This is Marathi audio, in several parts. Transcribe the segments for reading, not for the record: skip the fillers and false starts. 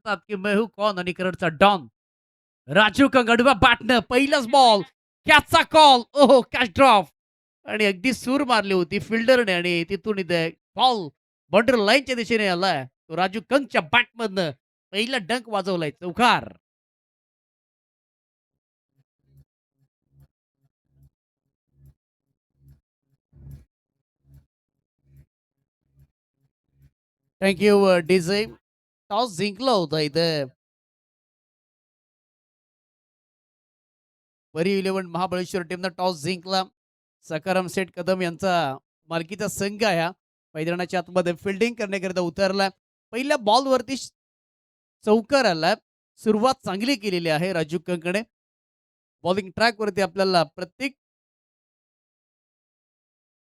विचारतात की मैं हूं कौन आणि करडचा डॉन राजू कंगडवा बॅटनं पहिलाच बॉल कॅचचा कॉल ओहो कॅच ड्रॉप आणि अगदी सूर मारली होती फिल्डरने आणि तिथून इथे बॉल बॉर्डर लाईनच्या दिशेने आलाय तो राजू कंगच्या बॅटमधनं पहिला डंक वाजवलाय चौकार. Thank you DJ. टॉस जिंकला होता इथे वरी इलेव्हन महाबळेश्वर टीमनं टॉस जिंकला. सकाराम सेठ कदम यांचा मालकीचा संघ आहे हा मैदानाच्या आतमध्ये फिल्डिंग करण्याकरिता उतरला. पहिल्या बॉलवरती चौकार आला. सुरुवात चांगली केलेली आहे राजू कंकणे. बॉलिंग ट्रॅकवरती आपल्याला प्रत्येक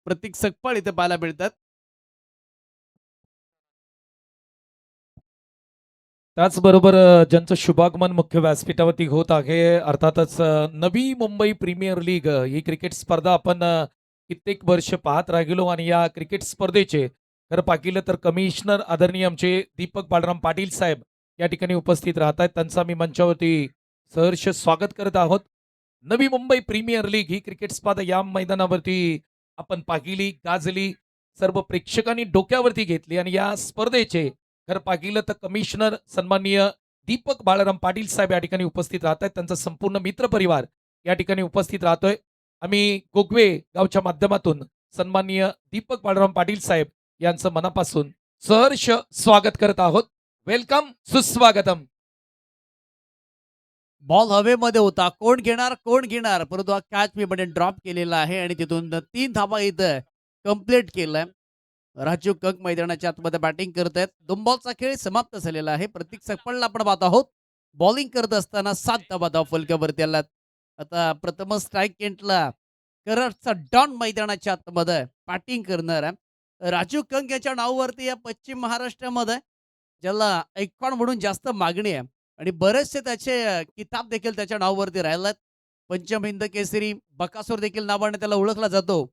प्रत्येक सकपाळ इथे पाहायला मिळतात. त्याचबरोबर ज्यांचं शुभागमन मुख्य व्यासपीठावरती होत आहे अर्थातच नवी मुंबई प्रीमियर लीग ही क्रिकेट स्पर्धा आपण कित्येक वर्ष पाहत राहिलो आणि या क्रिकेट स्पर्धेचे खरं पाहिलं तर कमिशनर आदरणीय आमचे दीपक बाळराम पाटील साहेब या ठिकाणी उपस्थित राहत आहेत. त्यांचं आम्ही मंचावरती सहर्ष स्वागत करत आहोत. नवी मुंबई प्रीमियर लीग ही क्रिकेट स्पर्धा या मैदानावरती आपण पाहिली, गाजली, सर्व प्रेक्षकांनी डोक्यावरती घेतली आणि या स्पर्धेचे खरं पाहिलं तर कमिशनर सन्माननीय दीपक बाळाराम पाटील साहेब या ठिकाणी उपस्थित राहत आहेत. त्यांचा संपूर्ण मित्र परिवार या ठिकाणी उपस्थित राहतोय. आम्ही गोगवे गावच्या माध्यमातून सन्माननीय दीपक बाळाराम पाटील साहेब यांचं मनापासून सहर्ष स्वागत करत आहोत. वेलकम, सुस्वागतम. बॉल हवेमध्ये होता. कोण घेणार परंतु हा कॅच मी मध्ये ड्रॉप केलेला आहे आणि तिथून 3 धावा इथं कंप्लीट केलाय. राजू कंक मैदानाच्या आतमध्ये बॅटिंग करत आहेत. 2 बॉलचा खेळ समाप्त झालेला आहे. प्रत्येक सकपळला आपण पाहत आहोत. बॉलिंग करत असताना 7 धावा धाव फलकावरती आलात. आता प्रथम स्ट्राईक केंटला कराडचा डॉन मैदानाच्या आतमध्ये बॅटिंग करणार आहे. राजू कंक याच्या नावावरती या पश्चिम महाराष्ट्रामध्ये ज्याला ऐकॉन म्हणून जास्त मागणी आहे आणि बरेचसे त्याचे किताब देखील त्याच्या नावावरती राहिलात. पंचम हिंद केसरी बकासूर देखील नावाने त्याला ओळखला जातो.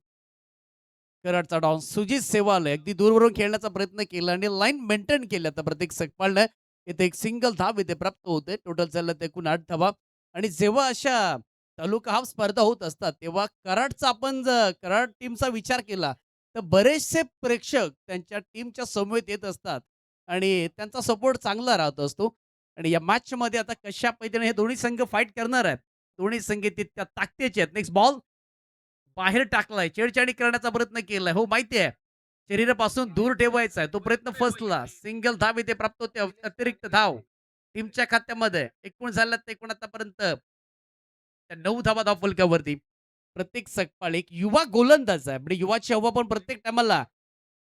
कराडचा डॉन सुजित सेवाल अगदी दूरवरून खेळण्याचा प्रयत्न केला आणि लाईन मेंटेन केली. आता प्रत्येक सकपाळनं इथे एक सिंगल धाव इथे प्राप्त होते. टोटल चाललं ते एकूण 8 धावा. आणि जेव्हा अशा तालुका हाफ स्पर्धा होत असतात तेव्हा कराडचा आपण जर कराड टीमचा विचार केला तर बरेचसे प्रेक्षक त्यांच्या टीमच्या समवेत येत असतात आणि त्यांचा सपोर्ट चांगला राहत असतो. आणि या मॅच मध्ये आता कशा पद्धतीने हे दोन्ही संघ फाईट करणार आहेत. दोन्ही संघ तितक्या ताकदीचे आहेत. नेक्स्ट बॉल बाहेर टाकलाय. छेडछाडी करण्याचा प्रयत्न केलाय. हो माहिती आहे शरीरापासून दूर ठेवायचा आहे. तो प्रयत्न फसला. सिंगल धाव इथे प्राप्त होते. अतिरिक्त धाव टीमच्या खात्यामध्ये एकूण झाल्यात एकूण आतापर्यंत 9 धावा धाव फलकावरती. प्रत्येक सकपाळ एक युवा गोलंदाज आहे. म्हणजे युवाची हवा पण प्रत्येक टायमाला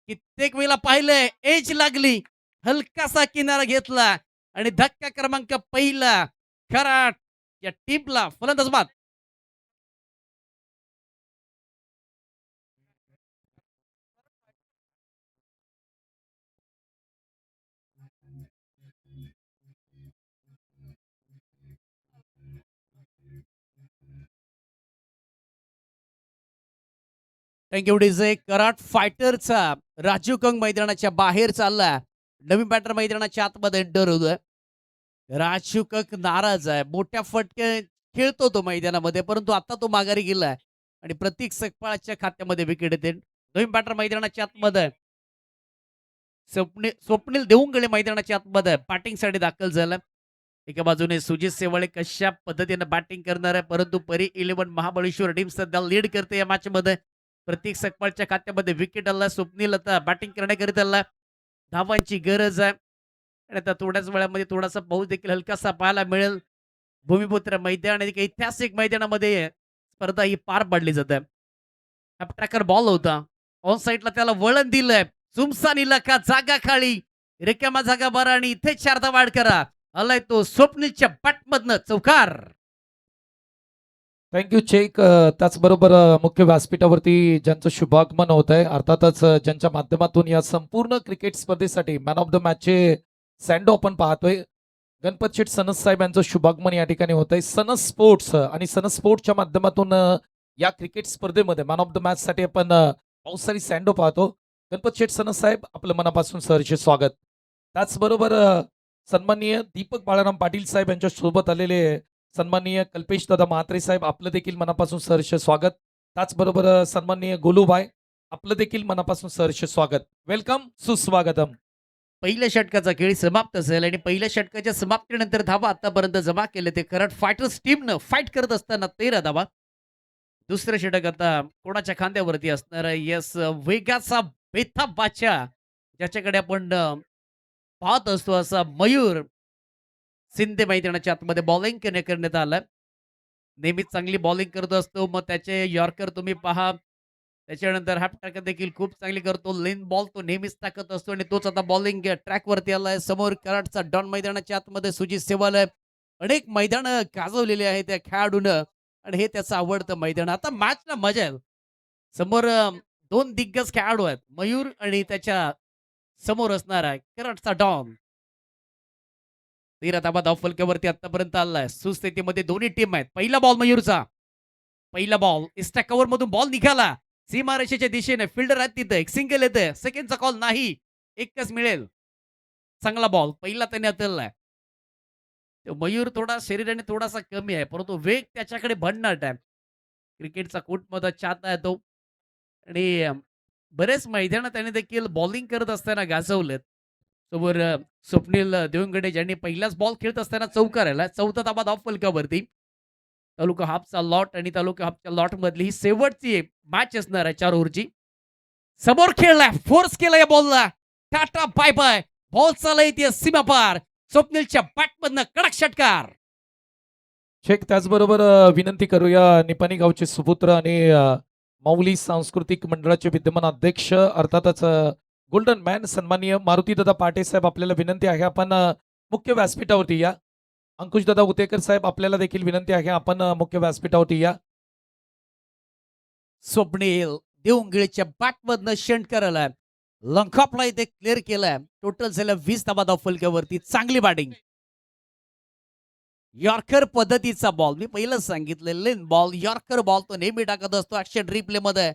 कित्येक वेळेला पाहिलंय. एज लागली, हलकासा किनारा घेतला आणि धक्का क्रमांक पहिला कराड या टीमला फलंदाज बाद. Thank you DJ. कराड फायटरचा राजीव कंग मैदानाच्या बाहेर चालला. नवीन बॅटर मैदानाच्या आतमध्ये एंटर होतोय. राजीव कंग नाराज आहे. मोठ्या फटके खेळतो तो मैदानामध्ये परंतु आता तो माघारी गेलाय आणि प्रत्येक सकपाळाच्या खात्यामध्ये विकेट येते. नवीन बॅटर मैदानाच्या आतमध्ये स्वप्नील देऊंगळे मैदानाच्या आतमध्ये बॅटिंगसाठी दाखल झाला. एका बाजूने सुजित सेवाळे कशा पद्धतीने बॅटिंग करणार आहे परंतु परी 11 महाबळेश्वर टीम सध्या लीड करते या मॅच मध्ये. प्रत्येक सकपाळच्या खात्यामध्ये विकेट आला. स्वप्नील आता बॅटिंग करण्याकरिता आला. धावांची गरज आहे आणि आता थोड्याच वेळामध्ये थोडासा पाऊस देखील हलकासा पाहायला मिळेल. भूमिपुत्र मैदान एक ऐतिहासिक मैदानामध्ये स्पर्धा ही पार पाडली जाते. ट्रॅकर बॉल होता. ऑन साईडला त्याला वळण दिलंय. सुमसान इलाका जागा खाली रिकामा जागा बरा आणि इथे 4 धावा वाढ करा. आलाय तो स्वप्नीलच्या बॅटमधनं चौकार. Thank you check. त्याचबरोबर मुख्य व्यासपीठावरती ज्यांचं शुभागमन होत आहे अर्थातच ज्यांच्या माध्यमातून या संपूर्ण क्रिकेट स्पर्धेसाठी मॅन ऑफ द मॅचचे सँडो आपण पाहतोय. गणपत शेठ सनस साहेब यांचं शुभागमन या ठिकाणी होत आहे. सनस स्पोर्ट्स आणि सनस स्पोर्ट्सच्या माध्यमातून या क्रिकेट स्पर्धेमध्ये मॅन ऑफ द मॅच साठी आपण बहुत सारी सँडो पाहतो. गणपत शेठ सनस साहेब आपलं मनापासून सहर्ष स्वागत. त्याचबरोबर सन्माननीय दीपक बाळाराम पाटील साहेब यांच्या सोबत आलेले सन्माननीय कल्पेश दादा म्हात्रे साहेब आपलं देखील मनापासून सहर्ष स्वागत. त्याचबरोबर सन्माननीय गोलूभाई आपलं देखील मनापासून सहर्ष स्वागत. वेलकम, सुस्वागतम. पहिल्या षटकाचा खेळ समाप्त झाला आणि पहिल्या षटकाच्या समाप्तीनंतर धावा आतापर्यंत जमा केले ते करंट फायटर्स टीमनं फाईट करत असताना 13 धावा. दुसरं षटक आता कोणाच्या खांद्यावरती असणार आहे? येस, वेगाचा बेथा बादशाह ज्याच्याकडे आपण पाहत असतो असा मयूर शिंदे मैदानाच्या आतमध्ये बॉलिंग करण्यात आलं. नेहमीच चांगली बॉलिंग करत असतो. मग त्याचे यॉर्कर तुम्ही पहा. त्याच्यानंतर हाफ टाकत देखील खूप चांगली करतो. लेन बॉल तो नेहमीच टाकत असतो आणि तोच आता बॉलिंग ट्रॅकवरती आलाय. समोर कराडचा डॉन मैदानाच्या आतमध्ये सुजित सेवाल अनेक मैदान गाजवलेले आहे त्या खेळाडूनं आणि हे त्याचं आवडतं मैदान. आता मॅचला मजा आहे. समोर दोन दिग्गज खेळाडू आहेत. मयूर आणि त्याच्या समोर असणार आहे कराडचा डॉन. 13 धावा धावफलकावरती आतापर्यंत आलाय. सुस्थितीमध्ये दोन्ही टीम आहेत. पहिला बॉल मयूरचा. पहिला बॉल इस्टा कव्हर मधून बॉल निघाला सीमारेषेच्या दिशेने. फिल्डर आहेत तिथे. एक सिंगल येते. सेकंडचा कॉल नाही. एकच मिळेल. चांगला बॉल पहिला त्याने हाताळलाय. तो मयूर थोडा शरीराने थोडासा कमी आहे परंतु वेग त्याच्याकडे भन्नाट आहे. क्रिकेटचा कोटमधला चाहता आहे तो आणि बरेच मैदान त्याने देखील बॉलिंग करत असताना गाजवलेत. समोर स्वप्नील देवंगडे ज्यांनी पहिलाच बॉल खेळत असताना चौकार आला. चौथा धावा धावफलकावरती. तालुका हाफचा लॉट आणि तालुका हाफच्या लॉट मधली ही शेवटची मॅच असणार आहे 4 ओव्हरची. समोर खेळलाय. फोर्स केला या बॉलला. Tata bye bye. बॉल चालला येते सीमा पार. स्वप्नीलच्या बॅटमधनं कडक षटकार. शेख त्याचबरोबर विनंती करूया निपाणी गावचे सुपुत्र आणि माऊली सांस्कृतिक मंडळाचे विद्यमान अध्यक्ष अर्थातच गोल्डन मॅन सन्माननीय मारुतीदादा पाटे साहेब आपल्याला विनंती आहे आपण मुख्य व्यासपीठावरती या. अंकुशदादा उतेकर साहेब आपल्याला देखील विनंती आहे आपण मुख्य व्यासपीठावरती या. स्वप्नील देवंगळीच्या बॅटमधनं षटकार आलाय. लंकापला इथे क्लिअर केलाय. टोटल झालं 20 धावा धावफलकावरती. चांगली बॅटिंग. यॉर्कर पद्धतीचा बॉल मी पहिलंच सांगितलं. लेन बॉल यॉर्कर बॉल तो नेहमी टाकत असतो. ऍक्शन रिप्ले मध्ये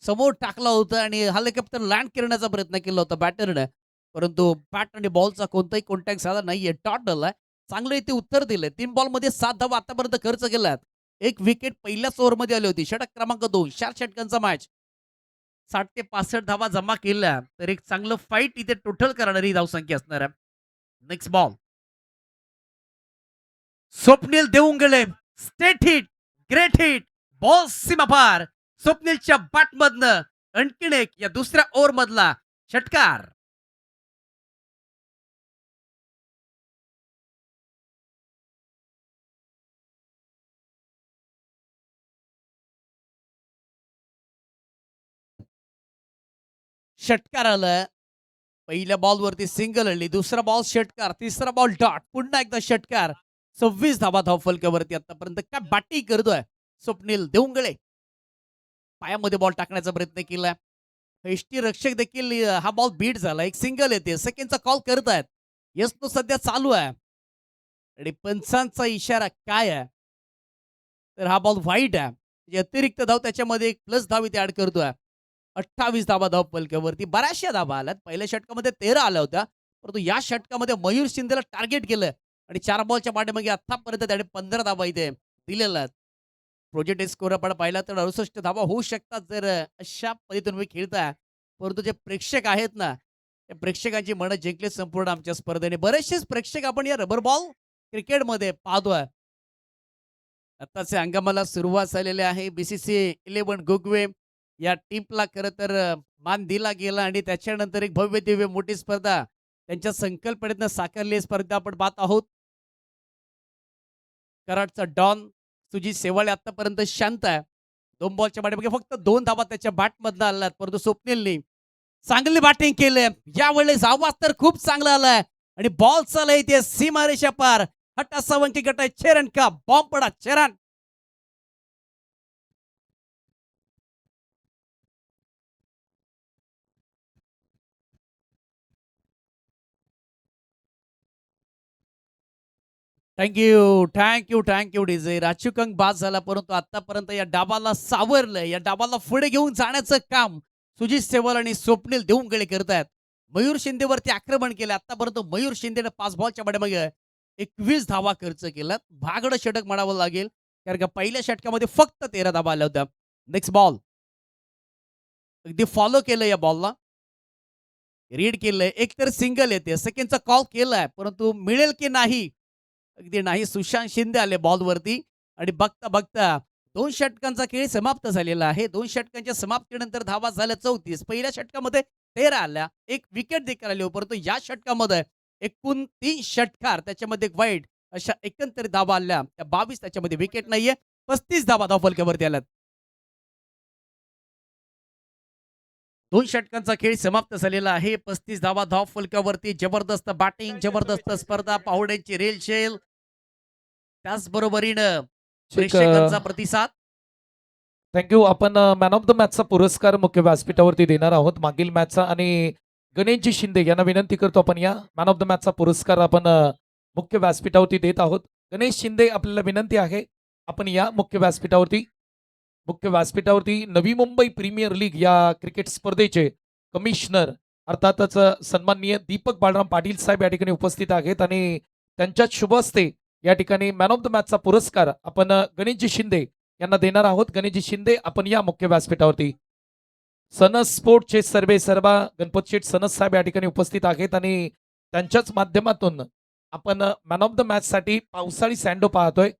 समोर टाकला होता आणि हेलिकॉप्टर लँड करण्याचा प्रयत्न केला होता बॅटरनं परंतु बॅट आणि बॉलचा कोणताही कॉन्टॅक्ट झाला नाहीये. डॉट आलाय. चांगलं इथे उत्तर दिलंय. 3 बॉल मध्ये 7 धावा आतापर्यंत खर्च केलात. एक विकेट पहिल्याच ओव्हर मध्ये आली होती. षटक क्रमांक 2. 4 षटकांचा मॅच. 60 ते 65 धावा जमा केल्या तर एक चांगलं फाईट इथे टोटल करणारी धावसंख्या असणार आहे. Next ball. Swapnil Devangale straight hit. Great hit. Ball सीमापार. स्वप्नीलच्या बॅटमधनं आणखीन एक या दुसऱ्या ओव्हर मधला षटकार. षटकार आलं. पहिल्या बॉलवरती सिंगल आली. दुसरा बॉल षटकार. तिसरा बॉल डॉट. पुन्हा एकदा षटकार. 26 धावा धावफलकावरती आतापर्यंत काय बॅटिंग करतोय स्वप्नील देवंगळे. पायामध्ये बॉल टाकण्याचा प्रयत्न केला. यष्टी रक्षक देखील हा बॉल बीट झाला. एक सिंगल येते. सेकंडचा कॉल करत आहेत. यस तो सध्या चालू आहे आणि पंचांचा इशारा काय आहे तर हा बॉल वाईट आहे. म्हणजे अतिरिक्त धाव त्याच्यामध्ये एक प्लस धाव इथे ऍड करतोय. 28 धावा धावफलकावरती. बऱ्याचशा धावा आल्यात. पहिल्या षटकामध्ये 13 आल्या होत्या परंतु या षटकामध्ये मयूर शिंदेला टार्गेट केलं आणि 4 बॉलच्या पाठीमागे आतापर्यंत त्याने 15 धावा इथे दिलेल्या आहेत. प्रोजेक्ट स्कोर आपण पाहिला तर 68 धावा होऊ शकतात जर अशा पद्धतीने तुम्ही खेळताय परंतु जे प्रेक्षक आहेत ना त्या प्रेक्षकांची मनं जिंकले संपूर्ण आमच्या स्पर्धेने. बरेचसेच प्रेक्षक आपण या रबर बॉल क्रिकेटमध्ये पाहतोय. आताचे हंगामाला सुरुवात झालेली आहे. BCCI 11 गुगवे या टीमला खरं तर मान दिला गेला आणि त्याच्यानंतर एक भव्य दिव्य मोठी स्पर्धा त्यांच्या संकल्पनेतनं साकारली स्पर्धा आपण पाहत आहोत. कराडचा डॉन सुजित सेवाळे आतापर्यंत शांत आहे. 2 बॉलच्या पाठीमागे फक्त 2 धावा त्याच्या बॅटमधनं आल्यात परंतु स्वप्नीलनी चांगली बॅटिंग केली. यावेळेस आवाज तर खूप चांगला आलाय आणि बॉल चालला इथे सीमारेषा पार. हटा सावंकी गट आहे. चेरन का बॉम्ब पडा चेरन. Thank you DJ. राजूकंग बाद झाला परंतु आतापर्यंत या डाबाला सावरलं. या डाबाला पुढे घेऊन जाण्याचं काम सुजित सेवाल आणि स्वप्नील देवंगळे करतायत. मयूर शिंदेवरती आक्रमण केलं. आतापर्यंत मयूर शिंदेने 5 बॉलच्या पाठीमागे 21 धावा खर्च केल्यात. भागडं षटक म्हणावं लागेल. कारण का पहिल्या षटकामध्ये फक्त 13 धावा आल्या होत्या. Next ball. अगदी फॉलो केलं या बॉलला. रीड केलंय. एक तर सिंगल येते. सेकंडचा कॉल केलाय, परंतु मिळेल की नाही? अगदी नाही. सुशांत शिंदे आले बॉलवरती आणि बघता 2 षटकांचा खेळ समाप्त झालेला आहे. 2 षटकांच्या समाप्तीनंतर धावा झाल्या 34. पहिल्या षटकामध्ये 13 आल्या. 1 विकेट देखील आली, परंतु या षटकामध्ये एकूण 3 षटकार, त्याच्यामध्ये एक वाईट, अशा एकंदरीत धावा आल्या. त्या 22, त्याच्यामध्ये विकेट नाहीये. 35 धावा धावफलकावरती आल्यात. 2 षटकांचा खेळ समाप्त झालेला आहे. 35 धावा धावफलकावरती. जबरदस्त बॅटिंग, जबरदस्त स्पर्धा, पाहुण्यांची रेलचेल, त्याचबरोबरीनं प्रेक्षकांचा प्रतिसाद. थँक्यू. आपण मॅन ऑफ द मॅचचा पुरस्कार मुख्य व्यासपीठावरती देणार आहोत मागील मॅचचा, आणि गणेशजी शिंदे यांना विनंती करतो आपण या मॅन ऑफ द मॅचचा पुरस्कार आपण मुख्य व्यासपीठावरती देत आहोत. गणेश शिंदे, आपल्याला विनंती आहे, आपण या मुख्य व्यासपीठावरती. मुख्य व्यासपीठावरती नवी मुंबई प्रीमियर लीग या क्रिकेट स्पर्धेचे कमिशनर अर्थातच सन्माननीय दीपक बाळराम पाटील साहेब या ठिकाणी उपस्थित आहेत, आणि त्यांच्या शुभ हस्ते या ठिकाणी मॅन ऑफ द मॅचचा पुरस्कार आपण गणेशजी शिंदे यांना देणार आहोत. गणेशजी शिंदे, आपण या मुख्य व्यासपीठावरती. सनस स्पोर्टचे सर्वा गणपत शेठ सनस साहेब या ठिकाणी उपस्थित आहेत, आणि त्यांच्याच माध्यमातून आपण मॅन ऑफ द मॅच साठी पावसाळी सँडो पाहतोय.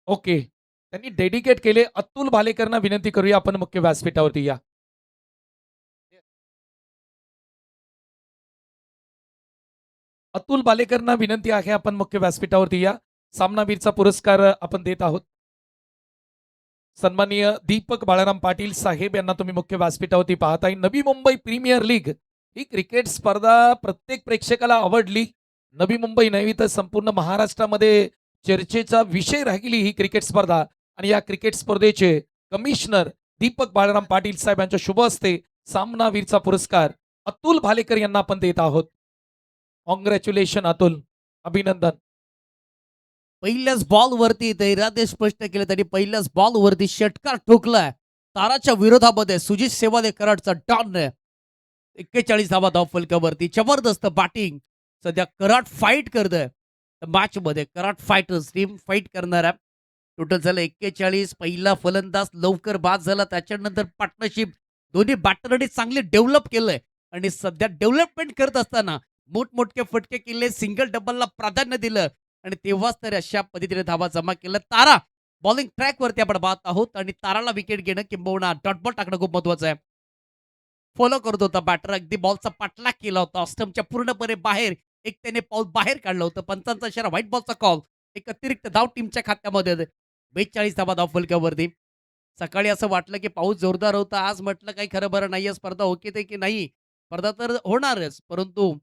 ओके, त्यांनी डेडिकेट केले. अतुल भालेकरना विनंती करूया, आपण मुख्य व्यासपीठावरती या. अतुल भालेकरना विनंती आहे, आपण मुख्य व्यासपीठावरती या. सामनावीरचा पुरस्कार आपण देत आहोत. सन्माननीय दीपक बाळाराम पाटील साहेब यांना तुम्ही मुख्य व्यासपीठावरती पाहताय. नवी मुंबई प्रीमियर लीग ही क्रिकेट स्पर्धा प्रत्येक प्रेक्षकाला आवडली. नवी मुंबई नव्हे तर संपूर्ण महाराष्ट्रामध्ये चर्चेचा विषय राहिली ही क्रिकेट स्पर्धा, आणि या क्रिकेट स्पर्धेचे कमिशनर दीपक बाळाराम पाटील साहेब यांच्या शुभ हस्ते सामनावीरचा पुरस्कार अतुल भालेकर यांना आपण देत आहोत. कॉंग्रॅच्युलेशन अतुल, अभिनंदन. पहिल्याच बॉलवरती दैरादे स्पष्ट केलं, त्यांनी पहिल्याच बॉलवरती षटकार ठोकलाय. ताराच्या विरोधामध्ये सुजित सेवाले कराडचा डॉन 41 धावा धावफलकावरती. जबरदस्त बॅटिंग. सध्या कराड फाईट करतोय मॅच मध्ये. कराड फायटर्स टीम फाईट करणार आहे. टोटल झालं 41. पहिला फलंदाज लवकर बाद झाला, त्याच्यानंतर पार्टनरशिप दोन्ही बॅटरनी चांगले डेव्हलप केलंय, आणि सध्या डेव्हलपमेंट करत असताना मोठमोठे फटके केले, सिंगल डबलला प्राधान्य दिलं, आणि तेव्हाच तर अशा पद्धतीने धावा जमा केल्या. तारा बॉलिंग ट्रॅकवरती आपण पाहत आहोत, आणि ताराला विकेट घेणं किंबहुना डॉट बॉल टाकणं खूप महत्वाचं आहे. फॉलो करत होता बॅटर, अगदी बॉलचा पाठलाग केला होता. ऑस्टमच्या पूर्णपणे बाहेर एक त्याने पाऊल बाहेर काढलं होतं. पंचांचा इशारा, व्हाईट बॉलचा कॉल. एक अतिरिक्त धाव टीमच्या खात्यामध्ये. 42 धावा धावफलकावरती. सकाळी असं वाटलं की पाऊस जोरदार होता. आज म्हटलं काही खरं बरं नाहीये, स्पर्धा होते की नाही. स्पर्धा तर होणारच, परंतु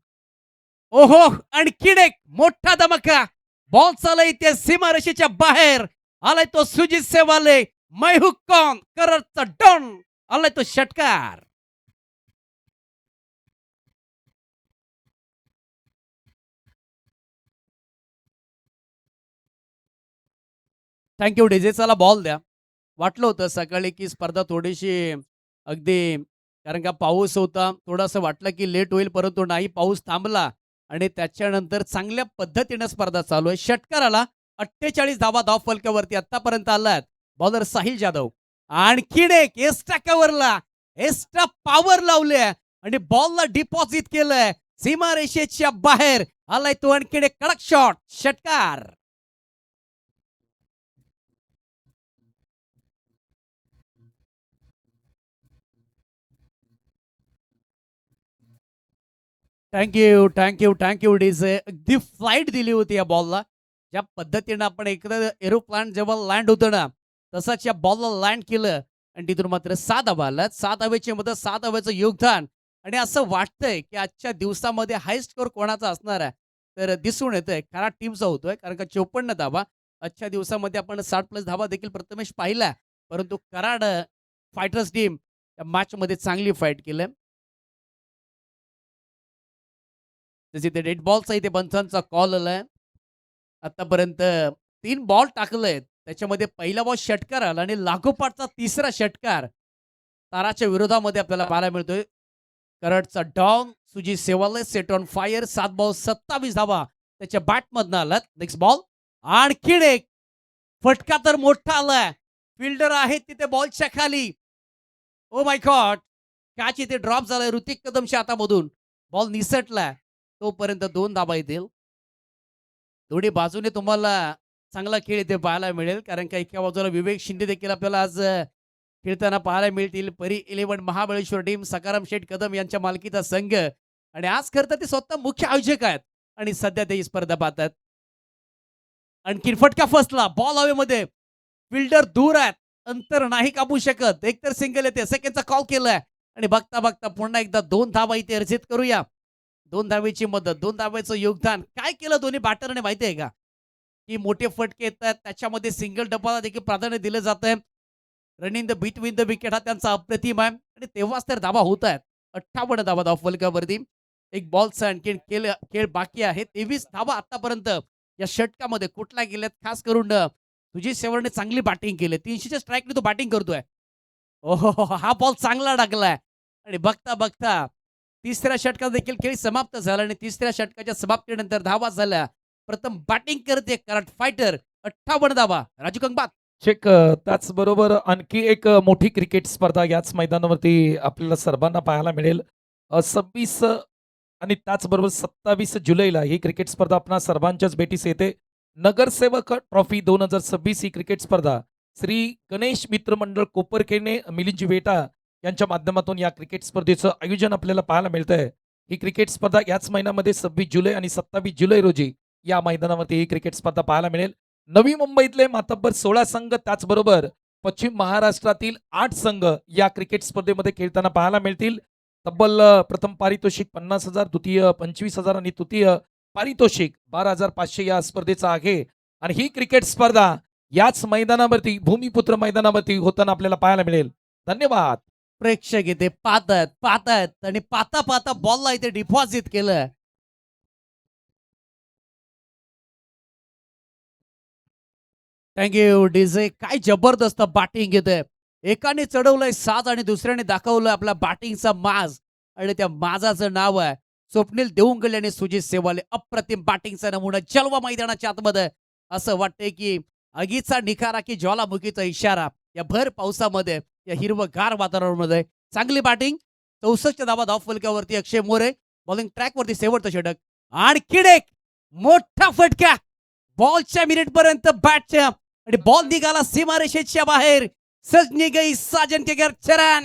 ओहो, आणखीन एक मोठा धमाका. बॉल चालय त्या सीमारेषेच्या बाहेर. आलाय तो सुजित सेवाले. मैं हूं कौन, करतचा डॉन. आलाय तो षटकार. Thank you DJ. चला बॉल द्या. वाटलं होतं सकाळी की स्पर्धा थोडीशी अगदी, कारण का पाऊस होता, थोडंसं वाटलं की लेट होईल, परंतु नाही, पाऊस थांबला आणि त्याच्यानंतर चांगल्या पद्धतीनं स्पर्धा चालू आहे. षटकाराला 48 धावा धावफलकावरती आतापर्यंत आलात. बॉलर साहिल जाधव आणखीन एक एक्स्ट्रा कव्हरला एक्स्ट्रा पॉवर लावल्या आणि बॉलला डिपॉझिट केलंय सीमारेषेच्या बाहेर. आलाय तो आणखीन एक कडक शॉट, षटकार. Thank you DJ. अगदी फ्लाईट दिली होती या बॉलला. ज्या पद्धतीनं आपण एकदा एरोप्लेन जेव्हा लँड होतं ना, तसाच या बॉलला लँड केलं, आणि तिथून मात्र 6 धावा आल्या. 6 धावेची मदत, 6 धावेचं योगदान, आणि असं वाटतंय की आजच्या दिवसामध्ये हाय स्कोर कोणाचा असणार आहे, तर दिसून येतंय कराड टीमचा होतोय, कारण का 54 धावा. आजच्या दिवसामध्ये आपण 60+ धावा देखील प्रथमेश पाहिल्या, परंतु कराड फायटर्स टीम या मॅचमध्ये चांगली फाईट केली. तसे ते डेड बॉलचा इथे पंचांचा कॉल आलाय. आतापर्यंत 3 बॉल टाकलेत, त्याच्यामध्ये पहिला बॉल षटकार आला आणि लागोपाठचा तिसरा षटकार. ताराच्या विरोधामध्ये आपल्याला पाहायला मिळतोय. कराडचा डॉन सुजीत सेवाले सेट ऑन फायर 7 बॉल 27 धावा त्याच्या बॅटमधनं आलात. नेक्स्ट बॉल आणखीन एक फटका तर मोठा आलाय. फिल्डर आहे तिथे बॉलच्या खाली. Oh my God! कॅच इथे ड्रॉप झालाय ऋतिक कदमच्या हातामधून. बॉल निसटलाय. तोपर्यंत 2 धावा येतील. दोन्ही बाजूने तुम्हाला चांगला खेळ इथे पाहायला मिळेल. कारण का एका बाजूला विवेक शिंदे देखील आपल्याला आज खेळताना पाहायला मिळतील. परी 11 महाबळेश्वर टीम सकाराम शेठ कदम यांच्या मालकीचा संघ आणि आज खरं तर ते स्वतः मुख्य आयोजक आहेत आणि सध्या ते ही स्पर्धा पाहतात. आणखीन फटका फसला. बॉल हवेमध्ये. फिल्डर दूर आहेत. अंतर नाही कापू शकत. एकतर सिंगल येते. सेकंडचा कॉल केलाय आणि बघता बघता पुन्हा एकदा 2 धावा इथे अर्जित करूया. 2 धावेची मदत, 2 धावेचं योगदान. काय केलं दोन्ही बॅटरने माहिती आहे का? की मोठे फटके येतात त्याच्यामध्ये सिंगल डब्बाला देखील प्राधान्य दिलं जातंय. Running the between the wicket हा त्यांचा अप्रतिम आहे आणि तेव्हाच तर धावा होत आहेत. 58 धावा धाव फलकावरती. एक बॉलचा आणखीन खेळ बाकी आहे. 23 धावा आतापर्यंत या षटकामध्ये कुठल्या गेल्यात. खास करून सुजीत सेवरने चांगली बॅटिंग केली. 300च्या स्ट्राईकने तो बॅटिंग करतोय. ओहो! हा बॉल चांगला टाकलाय आणि बघता बघता तिसऱ्या षटकात देखील खेळ समाप्त झाला आणि तिसऱ्या षटकाच्या समाप्तीनंतर धावा झाल्या. प्रथम बॅटिंग करते कराड फायटर 58 धावा. राजू कंगबात. चेक त्याचबरोबर आणखी एक मोठी क्रिकेट स्पर्धा याच मैदानावरती आपल्याला सर्वांना पाहायला मिळेल. 26 आणि त्याचबरोबर 27 जुलैला ही क्रिकेट स्पर्धा आपणा सर्वांच्याच भेटीस येते. नगरसेवक ट्रॉफी 2026 ही क्रिकेट स्पर्धा श्री गणेश मित्र मंडळ कोपरखेडणे मिलिंद वेटा यांच्या माध्यमातून या क्रिकेट स्पर्धेचं आयोजन आपल्याला पाहायला मिळतंय. ही क्रिकेट स्पर्धा याच महिन्यामध्ये 26 जुलै आणि 27 जुलै रोजी या मैदानावरती ही क्रिकेट स्पर्धा पाहायला मिळेल. नवी मुंबईतले मातब्बर 16 संघ त्याचबरोबर पश्चिम महाराष्ट्रातील 8 संघ या क्रिकेट स्पर्धेमध्ये खेळताना पाहायला मिळतील. तब्बल प्रथम पारितोषिक 50,000, द्वितीय 25,000 आणि तृतीय पारितोषिक 12,500 या स्पर्धेचा आहे. आणि ही क्रिकेट स्पर्धा याच मैदानावरती भूमिपुत्र मैदानावरती होताना आपल्याला पाहायला मिळेल. धन्यवाद. प्रेक्षक इथे पाहतायत पाहतायत आणि पाहता पाहता बॉलला इथे डिपॉझिट केलं. Thank you DJ. काय जबरदस्त बॅटिंग येते. एकाने चढवलंय साज आणि दुसऱ्याने दाखवलं आपला बॅटिंगचा माज आणि त्या माजाचं नाव आहे स्वप्नील देऊंगल आणि सुजित सेवाले. अप्रतिम बॅटिंगचा नमुना जलवा मैदानाच्या आतमध्ये. असं वाटतंय की आगीचा निखारा की ज्वालामुखीचा इशारा या भर पावसामध्ये या हिरवगार वातावरणामध्ये. चांगली बॅटिंग. 64 धावा धाव फलकावरती अक्षय मोरे. बॉलिंग ट्रॅकवरती शेवटचं षटक. आणखीन एक मोठा फटका. बॉलच्या मिनिट पर्यंत बॅटच्या आणि बॉल निघाला सीमारेषेच्या बाहेर. सजनी गई साजन के घर चरण.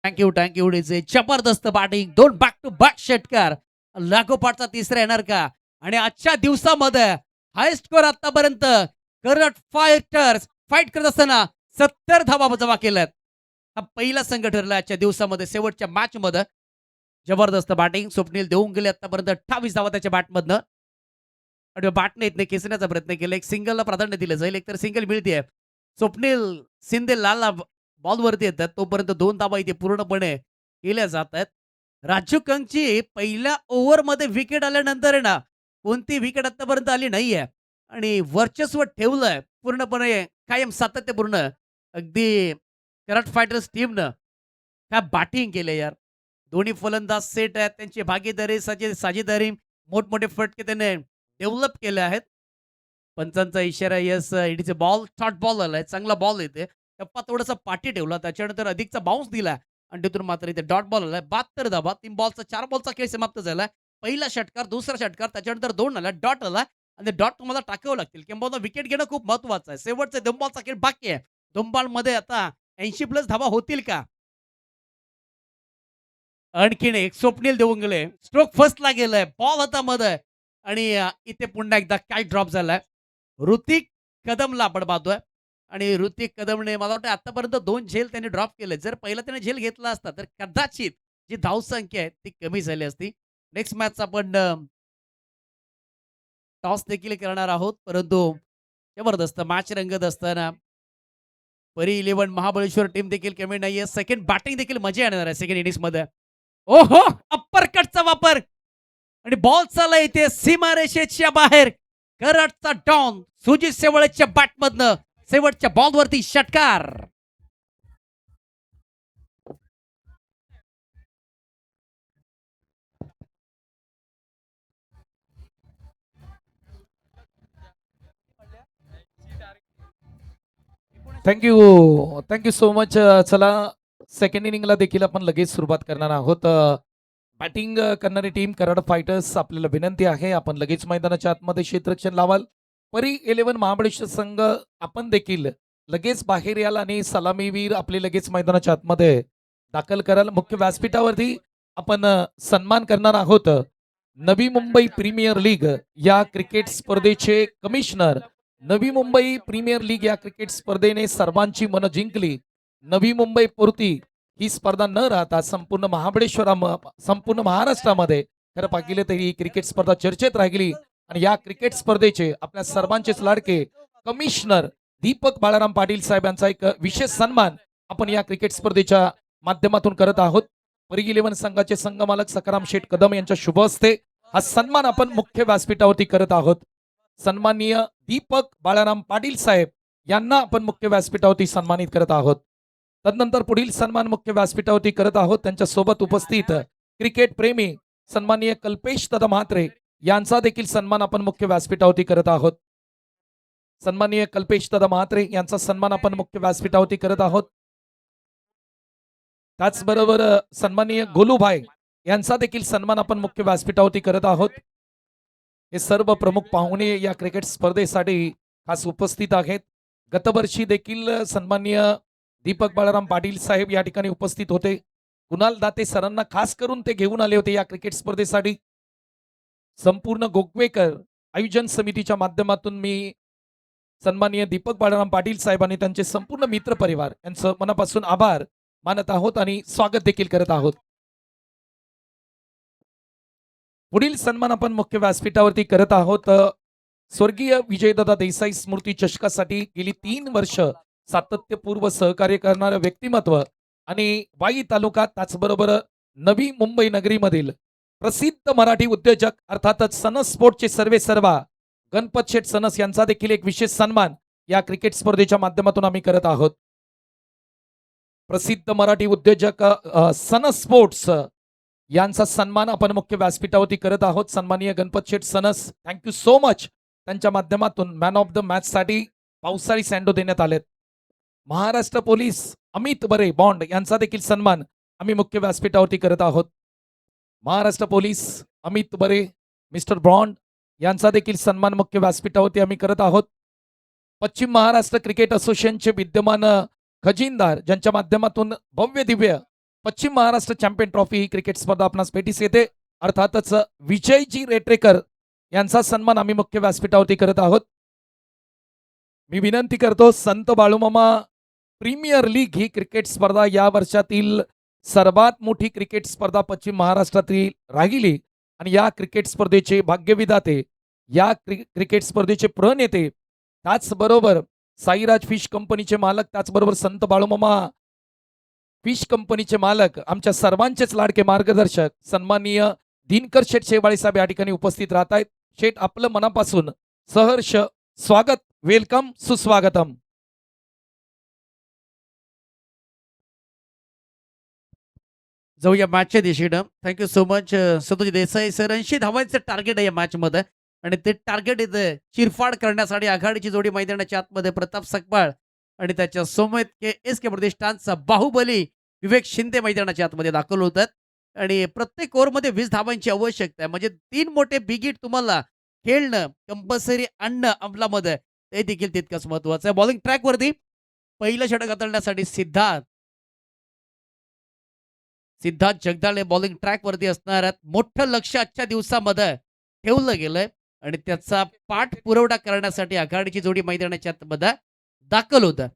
Thank you DJ. जबरदस्त बॅटिंग. 2 बॅक टू बॅक षटकार. लागोपाठचा तिसरा येणार का? आणि आजच्या दिवसामध्ये हायस्ट स्कोर आतापर्यंत करत फायटर्स फाईट करत असताना 70 धावा जमा केल्यात. हा पहिला संघ ठरला आजच्या दिवसामध्ये शेवटच्या मॅच मध्ये. जबरदस्त बॅटिंग. स्वप्नील देऊन गेले आतापर्यंत 28 धावा त्याच्या बॅटमधनं आणि बॅटने इथने खेचण्याचा प्रयत्न केला. एक सिंगलला प्राधान्य दिलं जाईल. एक तर सिंगल मिळते. स्वप्नील शिंदे लालला बॉलवरती येतात तोपर्यंत 2 धावा इथे पूर्णपणे केल्या जात आहेत. राजू कंगची पहिल्या ओव्हरमध्ये विकेट आल्यानंतर आहे ना कोणती विकेट आतापर्यंत आली नाहीये आणि वर्चस्व ठेवलंय पूर्णपणे कायम सातत्यपूर्ण. अगदी कराड फायटर्स टीमनं काय बॅटिंग केले यार. दोन्ही फलंदाज सेट आहेत. त्यांची भागीदारी साझेदारी मोठमोठे फटके त्याने डेव्हलप केले आहेत. पंचांचा इशारा यस इडीचे बॉल शॉर्ट बॉल आलाय. चांगला बॉल येते. टप्पा थोडासा पाठी ठेवला त्याच्यानंतर अधिकचा बाउन्स दिला आणि तिथून मात्र इथे डॉट बॉल आलाय. 72 धावा. 3 बॉलचा 4 बॉलचा खेळ समाप्त झालाय. पहिला षटकार दुसरा षटकार त्याच्यानंतर 2 आला डॉट आला आणि डॉट तुम्हाला टाकावं लागतील किंवा विकेट घेणं खूप महत्वाचं आहे. शेवटचा 2 बॉलचा खेळ बाकी आहे. 2 बॉल मध्ये आता 80 प्लस धावा होतील का? आणखीन एक स्वप्नील देऊन गेले. स्ट्रोक फर्स्टला गेलाय. बॉल हातामध्ये आणि इथे पुन्हा एकदा काय ड्रॉप झालाय. ऋतिक कदमला आपण पाहतोय आणि ऋतिक कदमने मला वाटतं आतापर्यंत 2 झेल त्यांनी ड्रॉप केले. जर पहिला त्याने झेल घेतला असता तर कदाचित जी धावसंख्या आहे ती कमी झाली असती. नेक्स्ट मॅच आपण टॉस देखील करणार आहोत. परंतु जबरदस्त मॅच रंगत असताना परी 11 महाबळेश्वर टीम देखील कमी नाहीये. सेकंड बॅटिंग देखील मजा येणार आहे सेकंड इनिंग्स मध्ये. ओहो, अप्पर कटचा वापर आणि बॉल चालला इथे सीमारेषेच्या बाहेर. कराडचा डॉन सुजित शेवळच्या बॅटमधनं शेवटच्या बॉलवरती षटकार. Thank you so much. चला, सेकंड इनिंगला देखील आपण लगेच सुरुवात करणार आहोत. बॅटिंग करणारी टीम कराड फायटर्स, आपल्याला विनंती आहे आपण लगेच मैदानाच्या आतमध्ये क्षेत्ररक्षण लावाल. परी 11 महाबळेश्वर संघ आपण देखील लगेच बाहेर याल आणि सलामीवीर आपले लगेच मैदानाच्या आतमध्ये दाखल कराल. मुख्य व्यासपीठावरती आपण सन्मान करणार आहोत नवी मुंबई प्रीमियर लीग या क्रिकेट स्पर्धेचे commissioner. Navi Mumbai premier league या क्रिकेट स्पर्धेने सर्वांची मनं जिंकली. नवी मुंबई पुरती ही स्पर्धा न राहता संपूर्ण संपूर्ण महाराष्ट्रामध्ये खरं पाहिलं तरी ही क्रिकेट स्पर्धा चर्चेत राहिली. आणि या क्रिकेट स्पर्धेचे आपल्या सर्वांचेच लाडके कमिशनर दीपक बाळाराम पाटील साहेब यांचा एक विशेष सन्मान आपण या क्रिकेट स्पर्धेच्या माध्यमातून करत आहोत. परी 11 संघाचे संघमालक सकाराम शेठ कदम यांच्या शुभ हस्ते हा सन्मान आपण मुख्य व्यासपीठावरती करत आहोत. सन्माननीय दीपक बाळाराम पाटील साहेब यांना आपण मुख्य व्यासपीठावरती सन्मानित करत आहोत. तदनंतर पुढील सन्मान मुख्य व्यासपीठावरती करत आहोत त्यांच्या सोबत उपस्थित क्रिकेट प्रेमी सन्माननीय कल्पेश दादा म्हात्रे यांचा देखील सन्मान आपण मुख्य व्यासपीठावरती करत आहोत. सन्माननीय कल्पेश दादा म्हात्रे यांचा सन्मान आपण मुख्य व्यासपीठावरती करत आहोत. त्याचबरोबर सन्माननीय गोलूभाई यांचा देखील सन्मान आपण मुख्य व्यासपीठावरती करत आहोत. हे सर्व प्रमुख पाहुणे या क्रिकेट स्पर्धेसाठी खास उपस्थित आहेत. गतवर्षी देखील सन्माननीय दीपक बाळाराम पाटील साहेब या ठिकाणी उपस्थित होते. कुणाल दाते सरांना खास करून ते घेऊन आले होते या क्रिकेट स्पर्धेसाठी. संपूर्ण गोगवेकर आयोजन समितीच्या माध्यमातून मी सन्माननीय दीपक बाळाराम पाटील साहेब आणि त्यांचे संपूर्ण मित्र परिवार यांचं मनापासून आभार मानत आहोत आणि स्वागत देखील करत आहोत. पुढील सन्मान आपण मुख्य व्यासपीठावरती करत आहोत. स्वर्गीय विजयदादा देसाई स्मृती चषकासाठी गेली 3 वर्ष सातत्यपूर्व सहकार्य करणारं व्यक्तिमत्व आणि वाई तालुका त्याचबरोबर नवी मुंबई नगरीमधील प्रसिद्ध मराठी उद्योजक अर्थातच सनस स्पोर्टचे सर्वेसर्वा गणपत शेठ सनस यांचा देखील एक विशेष सन्मान या क्रिकेट स्पर्धेच्या माध्यमातून आम्ही करत आहोत. प्रसिद्ध मराठी उद्योजक सनस स्पोर्ट्स यांचा सन्मान आपण मुख्य व्यासपीठावरती करत आहोत. सन्माननीय गणपत शेठ सनस, थँक्यू सो मच. त्यांच्या माध्यमातून मॅन ऑफ द मॅच साठी पावसाळी सँडो देण्यात आलेत. महाराष्ट्र पोलीस अमित बरे बॉन्ड यांचा देखील सन्मान आम्ही मुख्य व्यासपीठावरती करत आहोत. महाराष्ट्र पोलीस अमित बरे मिस्टर बॉन्ड यांचा देखील सन्मान मुख्य व्यासपीठावरती आम्ही करत आहोत. पश्चिम महाराष्ट्र क्रिकेट असोसिएशनचे विद्यमान खजिनदार ज्यांच्या माध्यमातून भव्य दिव्य पश्चिम महाराष्ट्र चॅम्पियन ट्रॉफी ही क्रिकेट स्पर्धा आपणास भेटीस येते. अर्थातच विजयजी रेटरेकर यांचा सन्मान आम्ही मुख्य व्यासपीठावरती करत आहोत. मी विनंती करतो संत बाळूमामा प्रीमियर लीग ही क्रिकेट स्पर्धा या वर्षातील सर्वात मोठी क्रिकेट स्पर्धा पश्चिम महाराष्ट्रातील राहिली आणि या क्रिकेट स्पर्धेचे भाग्यविधाते, या क्रिकेट स्पर्धेचे प्रणेते, त्याचबरोबर साईराज फिश कंपनीचे मालक, त्याचबरोबर संत बाळूमामा फिश कंपनीचे मालक, आमच्या सर्वांचेच लाडके मार्गदर्शक सन्माननीय दिनकर शेठ शेवाळे साहेब या ठिकाणी उपस्थित राहत आहेत. शेठ, आपलं मनापासून सहर्ष स्वागत, वेलकम, सुस्वागतम. जाऊया मॅचच्या दिशेनं. Thank you so much Satoji Desai sir. 80 धावांचं टार्गेट आहे या मॅच मध्ये आणि ते टार्गेट इथं चिरफाड करण्यासाठी आघाडीची जोडी मैदानाच्या आतमध्ये प्रताप सकपाळ आणि त्याच्या सोमेत के प्रतिष्ठानचा बाहुबली विवेक शिंदे मैदानाच्या आतमध्ये दाखल होतात आणि प्रत्येक ओव्हरमध्ये 20 धावांची आवश्यकता आहे. म्हणजे 3 मोठे बिगिट तुम्हाला खेळणं कंपल्सरी आणणं अंमलामध्ये ते देखील तितकंच महत्वाचं आहे. बॉलिंग ट्रॅकवरती पहिलं षटक हाताळण्यासाठी सिद्धार्थ जगदाळे बॉलिंग ट्रॅकवरती असणार आहेत. मोठं लक्ष आजच्या दिवसामध्ये ठेवलं गेलंय आणि त्याचा पाठ पुरवठा करण्यासाठी आघाडीची जोडी मैदानाच्या आतमध्ये दाखल होतं.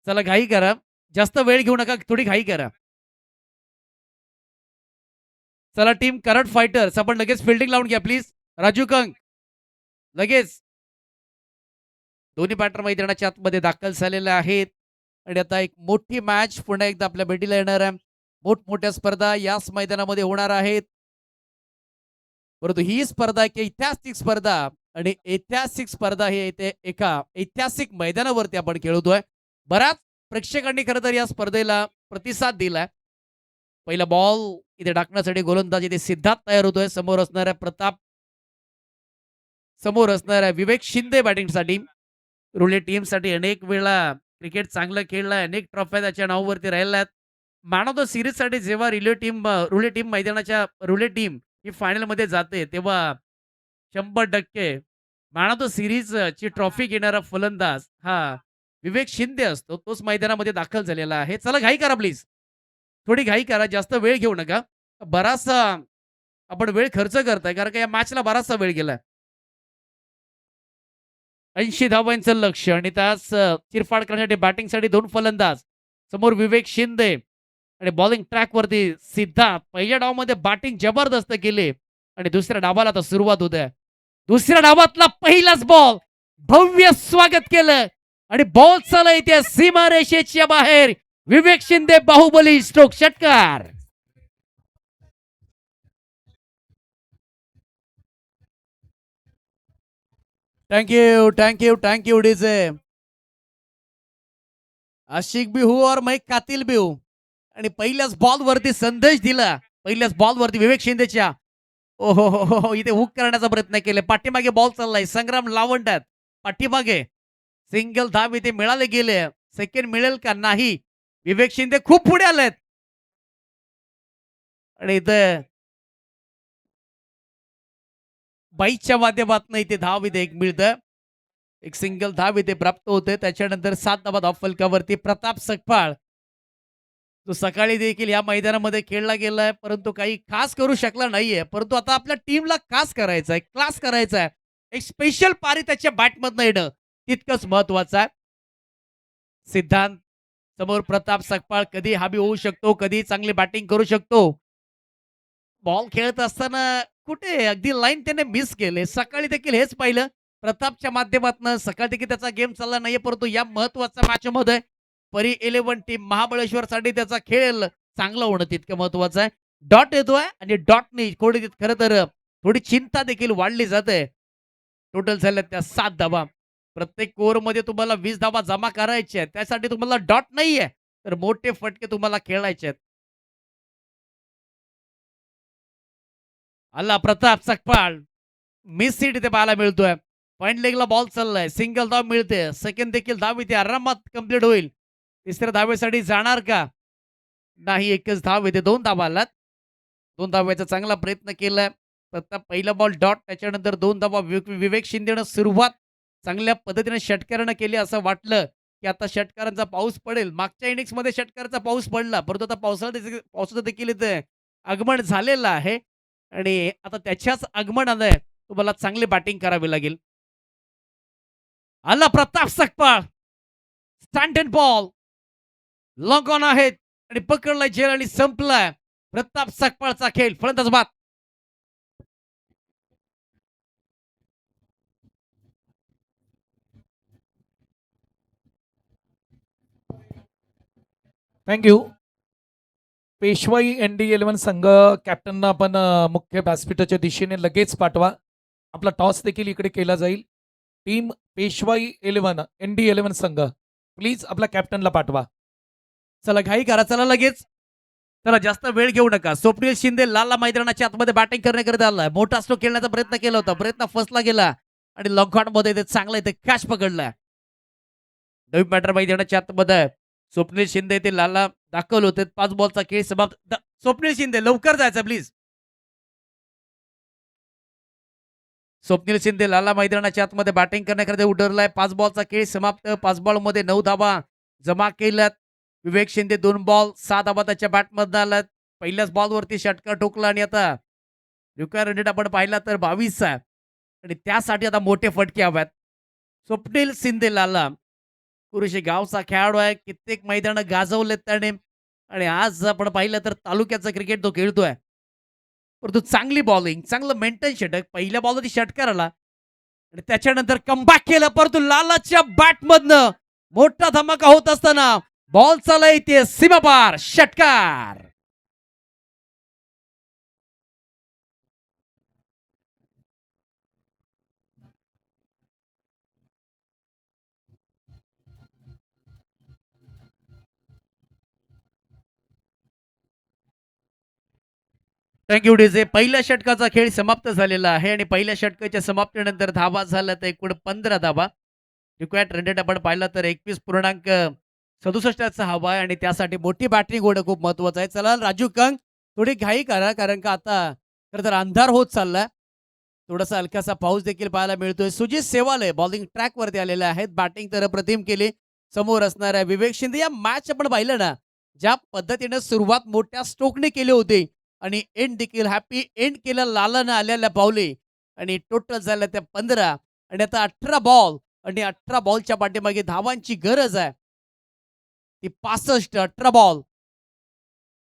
चला घाई करा, जास्त वेळ घेऊ नका, थोडी घाई करा. चला टीम करंट फायटर्स आपण लगेच फिल्डिंग लावून घ्या प्लीज. राजू कंक लगेच दोन्ही बॅटर मैदानाच्या आतमध्ये दाखल झालेले आहेत आणि आता एक मोठी मॅच पुन्हा एकदा आपल्या भेटीला येणार आहे. मोठमोठ्या स्पर्धा याच मैदानामध्ये होणार आहेत. परंतु ही स्पर्धा एक ऐतिहासिक स्पर्धा आणि ऐतिहासिक स्पर्धा ही इथे एका ऐतिहासिक मैदानावरती आपण खेळतोय. बऱ्याच प्रेक्षकांनी खरं तर या स्पर्धेला प्रतिसाद दिलाय. पहिला बॉल इथे टाकण्यासाठी गोलंदाज इथे सिद्धार्थ तयार होतोय. समोर असणाऱ्या प्रताप, समोर असणाऱ्या विवेक शिंदे बॅटिंगसाठी. रुले टीमसाठी अनेक वेळा क्रिकेट चांगलं खेळलाय, अनेक ट्रॉफ्या त्याच्या नावावरती राहिल्या आहेत. मॅन ऑफ द सिरीजसाठी जेव्हा रुले टीम मैदानाच्या रुले टीम ही फायनलमध्ये जाते तेव्हा 100% मॅन ऑफ द सीरीज ची ट्रॉफी घेणारा फलंदाज हा विवेक शिंदे असतो. तोच मैदानामध्ये दाखल झालेला आहे. चला घाई करा प्लीज, थोडी घाई करा, जास्त वेळ घेऊ नका. बराचसा आपण वेळ खर्च करताय कारण का या मॅचला बराचसा वेळ गेलाय. 80 धावांचं लक्ष आणि त्यास चिरफाड करण्यासाठी बॅटिंगसाठी दोन फलंदाज. समोर विवेक शिंदे आणि बॉलिंग ट्रॅकवरती सिद्धार्थ. पहिल्या डावामध्ये बॅटिंग जबरदस्त केली आणि दुसऱ्या डावाला आता सुरुवात होते. दुसऱ्या डावातला पहिलाच बॉल भव्य स्वागत केलं आणि बॉल चालला इथे सीमारेषेच्या बाहेर. विवेक शिंदे बाहुबली स्ट्रोक षटकार. Thank you thank you thank you DJ. आशिक भी हूं और मैं कातिल भी हूं. आणि पहिल्याच बॉल वरती संदेश दिला. पहिल्याच बॉल वरती विवेक शिंदेच्या ओहो हो इथे हुक करण्याचा प्रयत्न केले. पाठीमागे बॉल चाललाय. संग्राम लावंडात पाठीमागे सिंगल धाव इथे मिळाले गेले. सेकंड मिळेल का नाही. विवेक शिंदे खूप पुढे आलेत आणि इथं बाईच्या माध्यमातून इथे धाव इथे एक मिळतं. एक सिंगल धाव इथे प्राप्त होते. त्याच्यानंतर 7 धावा धाव फलकावरती प्रताप सकपाळ, तो सकाळी देखील या मैदानामध्ये खेळला गेलाय परंतु काही खास करू शकला नाहीये. परंतु आता आपल्या टीमला खास करायचं आहे, क्लास करायचा आहे. एक स्पेशल पारी त्याच्या बॅटमधनं येणं तितकंच महत्वाचं आहे. सिद्धांत समोर प्रताप सकपाळ कधी हाबी होऊ शकतो, कधी चांगली बॅटिंग करू शकतो. बॉल खेळत असताना कुठे अगदी लाईन त्याने मिस केले. सकाळी देखील हेच पाहिलं प्रतापच्या माध्यमातून. सकाळी देखील त्याचा गेम चालला नाहीये परंतु या महत्वाच्या मॅचमध्ये परी 11 टीम महाबळेश्वरसाठी त्याचा खेळ चांगला होणं तितकं महत्वाचं आहे. डॉट येतोय आणि डॉटनी थोडी खरं तर थोडी चिंता देखील वाढली जाते. टोटल झाल्या त्या 7 धावा. प्रत्येक ओव्हरमध्ये तुम्हाला 20 धावा जमा करायच्या आहेत. त्यासाठी तुम्हाला डॉट नाहीये तर मोठे फटके तुम्हाला खेळायचे आहेत. आला प्रताप सकपाळ. मिस सीट इथे पाहायला मिळतोय. पॉइंट लेगला बॉल चाललाय. सिंगल धाव मिळते. सेकंड देखील धाव इथे आरामात कंप्लीट होईल. तिसऱ्या धावेसाठी जाणार का नाही. एकच धाव येते. 2 धावा आलात. 2 धाव्याचा चांगला प्रयत्न केलाय. प्रताप पहिला बॉल डॉट, त्याच्यानंतर 2 धावा. विवेक शिंदेनं सुरुवात चांगल्या पद्धतीने षटकारानं केली. असं वाटलं की आता षटकारांचा पाऊस पडेल. मागच्या इनिंग्समध्ये षटकाराचा पाऊस पडला परंतु आता पावसाचं देखील इथे आगमन झालेलं आहे आणि आता त्याच्याच आगमनाने तुम्हाला चांगली बॅटिंग करावी लागेल. आला Pratap Sakpal. Standard ball long on आहेत आणि पकडलाय झेल आणि संपलाय प्रताप सकपाळचा खेळ. फलंदाज बाद. थँक्यू. पेशवाई ND11 संघ कॅप्टनना आपण मुख्य व्यासपीठाच्या दिशेने लगेच पाठवा. आपला टॉस देखील इकडे केला जाईल. टीम पेशवाई 11 ND11 संघ प्लीज आपल्या कॅप्टनला पाठवा. चला घाई करा. चला लगेच. चला जास्त वेळ घेऊ नका. स्वप्नील शिंदे लाला मैदानाच्या आतमध्ये बॅटिंग करण्याकरिता आलाय. मोठा स्ट्रोक खेळण्याचा प्रयत्न केला होता. प्रयत्न फसला गेला आणि लॉंग मध्ये चांगला इथे कॅच पकडलाय. नवीन बॅटर मैदानाच्या आतमध्ये स्वप्नील शिंदे ते लाला दाखल होते. 5 बॉलचा खेळ समाप्त. स्वप्नील शिंदे लवकर जायचं प्लीज. स्वप्नील शिंदे लाला मैदानाच्या आतमध्ये बॅटिंग करण्याकरिता उतरलाय. 5 बॉलचा खेळ समाप्त. 5 बॉलमध्ये 9 धावा जमा केल्यात. विवेक शिंदे 2 बॉल 6 धावा त्याच्या बॅटमधनं आल्यात. पहिल्याच बॉलवरती षटकार ठोकला आणि आता रिक्वायर रेट आपण पाहिला तर 22 आहे आणि त्यासाठी आता मोठे फटके हव्यात. स्वप्नील शिंदे लाला पुरुषी गावचा खेळाडू आहे. कित्येक मैदान गाजवलेत त्याने आणि आज आपण पाहिलं तर तालुक्याचं क्रिकेट तो खेळतोय. परंतु चांगली बॉलिंग, चांगलं मेंटल षटक. पहिल्या बॉलवरती षटकार आला आणि त्याच्यानंतर कमबॅक केलं, परंतु लालाच्या बॅटमधनं मोठा धमाका होत असताना बॉल चालला इथे सीमापार, षटकार. Thank you DJ. पहिल्या षटकाचा खेळ समाप्त झालेला आहे आणि पहिल्या षटकाच्या समाप्तीनंतर धावा झाल्या तर एकूण 15 धावा. रिक्वायर्ड रन रेट आपण पाहिला तर 21.67चा हवा आहे आणि त्यासाठी मोठी बॅटिंग होणं खूप महत्वाचं आहे. चला राजू कंग, थोडी घाई करा, कारण का आता खरं तर अंधार होत चाललाय. थोडासा हलकासा पाऊस देखील पाहायला मिळतोय. सुजित सेवाले बॉलिंग ट्रॅकवरती आलेले आहेत. बॅटिंग तर अप्रतिम केली. समोर असणाऱ्या विवेक शिंदे. या मॅच आपण पाहिलं ना, ज्या पद्धतीने सुरुवात मोठ्या स्ट्रोकने केली होती आणि एंड देखील हॅपी एंड केलं लालानं आलेल्या पावली आणि टोटल झालं त्या 15 आणि आता 18 बॉल आणि 18 बॉलच्या पाठीमागे धावांची गरज आहे. ती 65, 18 बॉल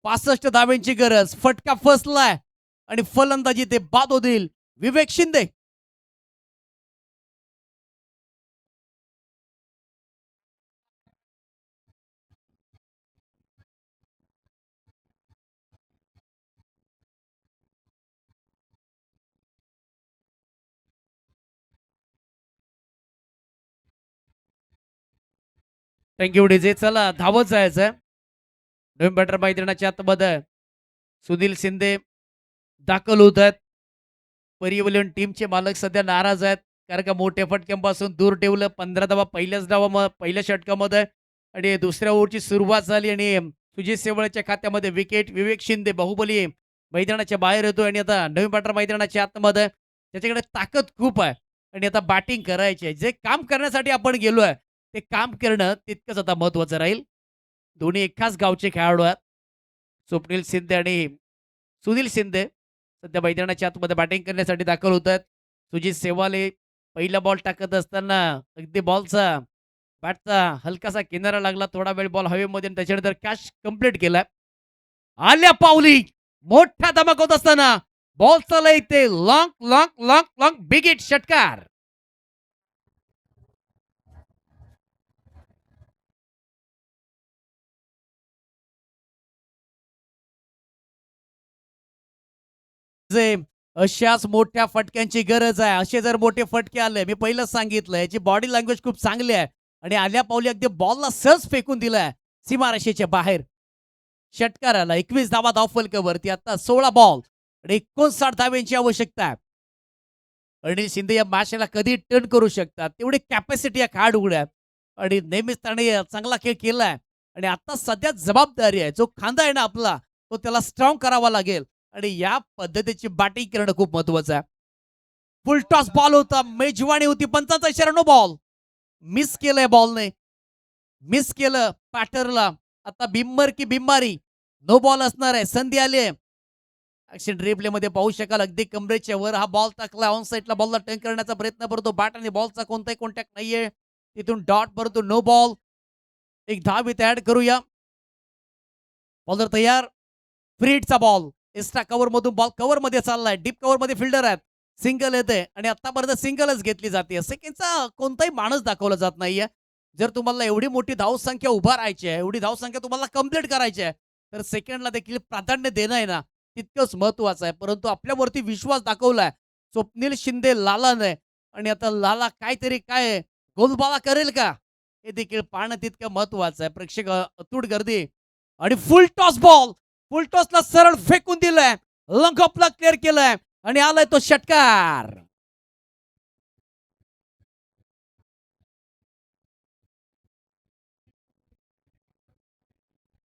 65 धावांची गरज. फटका फसलाय आणि फलंदाजी ते बाद होतील. विवेक शिंदे. Thank you DJ. चला धावत जायचंय. नवीन बॅटर मैदानाच्या आतमध्ये सुनील शिंदे दाखल होत आहेत. परिवलन टीमचे मालक सध्या नाराज आहेत, कारण का मोठ्या फटक्यांपासून दूर ठेवलं. 15 धावा पहिल्याच पहिल्या षटकामध्ये आणि दुसऱ्या ओव्हरची सुरुवात झाली आणि सुजित सेवळच्या खात्यामध्ये विकेट. विवेक शिंदे बाहुबली मैदानाच्या बाहेर येतो आणि आता नवीन बॅटर मैदानाच्या आतमध्ये त्याच्याकडे ताकद खूप आहे आणि आता बॅटिंग करायची आहे. जे काम करण्यासाठी आपण गेलोय ते काम करणं तितकंच आता महत्वाचं राहील. दोन्ही एकाच गावचे खेळाडू आहेत. स्वप्नील शिंदे आणि सुनील शिंदे सध्या मैदानाच्या आतमध्ये बॅटिंग करण्यासाठी दाखल होत आहेत. सुजित सेवाले पहिला बॉल टाकत असताना अगदी बॅटचा हलकासा किनारा लागला. थोडा वेळ बॉल हवेमध्ये आणि त्याच्यानंतर कॅच कंप्लीट केलाय. आल्या पावली मोठा धमाका होत असताना बॉल चालला इथे long long long long big hit, षटकार. जे अशाच मोठ्या फटक्यांची गरज आहे. असे जर मोठे फटके आले, मी पहिलंच सांगितलं, याची बॉडी लँग्वेज खूप चांगली आहे आणि आल्या पावली अगदी बॉलला सहज फेकून दिलाय सीमारेषेच्या बाहेर. षटकार आला. 21 धावा धावफलकावरती. आता 16 बॉल आणि 59 धाव्यांची आवश्यकता आहे. अनिल शिंदे या मॅचला कधी टर्न करू शकतात, तेवढी कॅपॅसिटी या खेळाडूकडे आहे आणि नेहमीच त्याने चांगला खेळ केलाय आणि आता सध्या जबाबदारी आहे. जो खांदा आहे ना आपला, तो त्याला स्ट्रॉंग करावा लागेल आणि या पद्धतीची बॅटिंग करणं खूप महत्वाचं आहे. फुल टॉस बॉल होता, मेजवानी होती, पंचाचा इशारा नो बॉल. मिस केलंय बॉलने, मिस केलं पॅटरला. आता बिम्मर की बिम्मारी, नो बॉल असणार आहे. संधी आली आहे. ऍक्शन रिप्ले मध्ये पाहू शकाल, अगदी कमरेच्या वर हा बॉल टाकला. ऑन साईडला बॉलला टर्न करण्याचा प्रयत्न करतो बॅट आणि बॉलचा कोणताही कॉन्टॅक्ट नाहीये. तिथून डॉट परंतु नो बॉल. एक धाव इथे ऍड करूया. बॉलर तयार. फ्रीडचा बॉल एक्स्ट्रा कव्हर मधून बॉल कव्हर मध्ये चाललाय. डीप कव्हर मध्ये फिल्डर आहेत. सिंगल येते आणि आतापर्यंत सिंगलच घेतली जाते. सेकंडचा कोणताही माणूस दाखवला जात नाहीये. जर तुम्हाला एवढी मोठी धावसंख्या उभा राहायची आहे, एवढी धावसंख्या तुम्हाला कंप्लीट करायची आहे, तर सेकंडला देखील प्राधान्य देणं आहे ना, तितकंच महत्वाचं आहे. परंतु आपल्यावरती विश्वास दाखवलाय स्वप्नील शिंदे लालाने आणि आता लाला काहीतरी काय गोलबाला करेल का, हे देखील पाहणं तितकं महत्वाचं आहे. प्रेक्षक अतूट गर्दी आणि फुल टॉस बॉल. फुल टॉसला सरळ फेकून दिलाय. लंगॉपला क्लिअर केलाय आणि आलाय तो षटकार.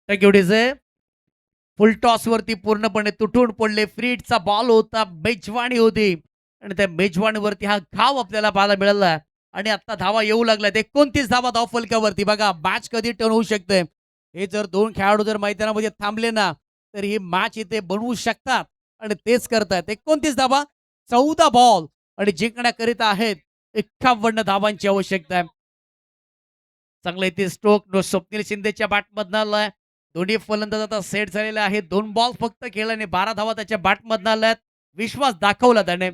Thank you DJ. फुल टॉस वरती पूर्णपणे तुटून पडले. फ्रीडचा बॉल होता, मेजवानी होती आणि त्या मेजवानीवरती हा घाव आपल्याला पाहायला मिळाला आणि आता धावा येऊ लागल्यात. 29 धावा धाव फलकावरती. बघा मॅच कधी टर्न होऊ शकते. हे जर दोन खेळाडू जर मैदानामध्ये थांबले ना, तर ही मॅच इथे बनवू शकतात आणि तेच करतायत. 29 धावा, 14 बॉल आणि जिंकण्याकरिता आहेत 51 धावांची आवश्यकता आहे. चांगलं इथे स्ट्रोक स्वप्नील शिंदेच्या बॅटमधनं आलाय. दोन्ही फलंदाज आता सेट झालेले आहेत. 2 बॉल फक्त खेळल्याने 12 धावा त्याच्या बॅटमधनं आल्यात. विश्वास दाखवला त्याने.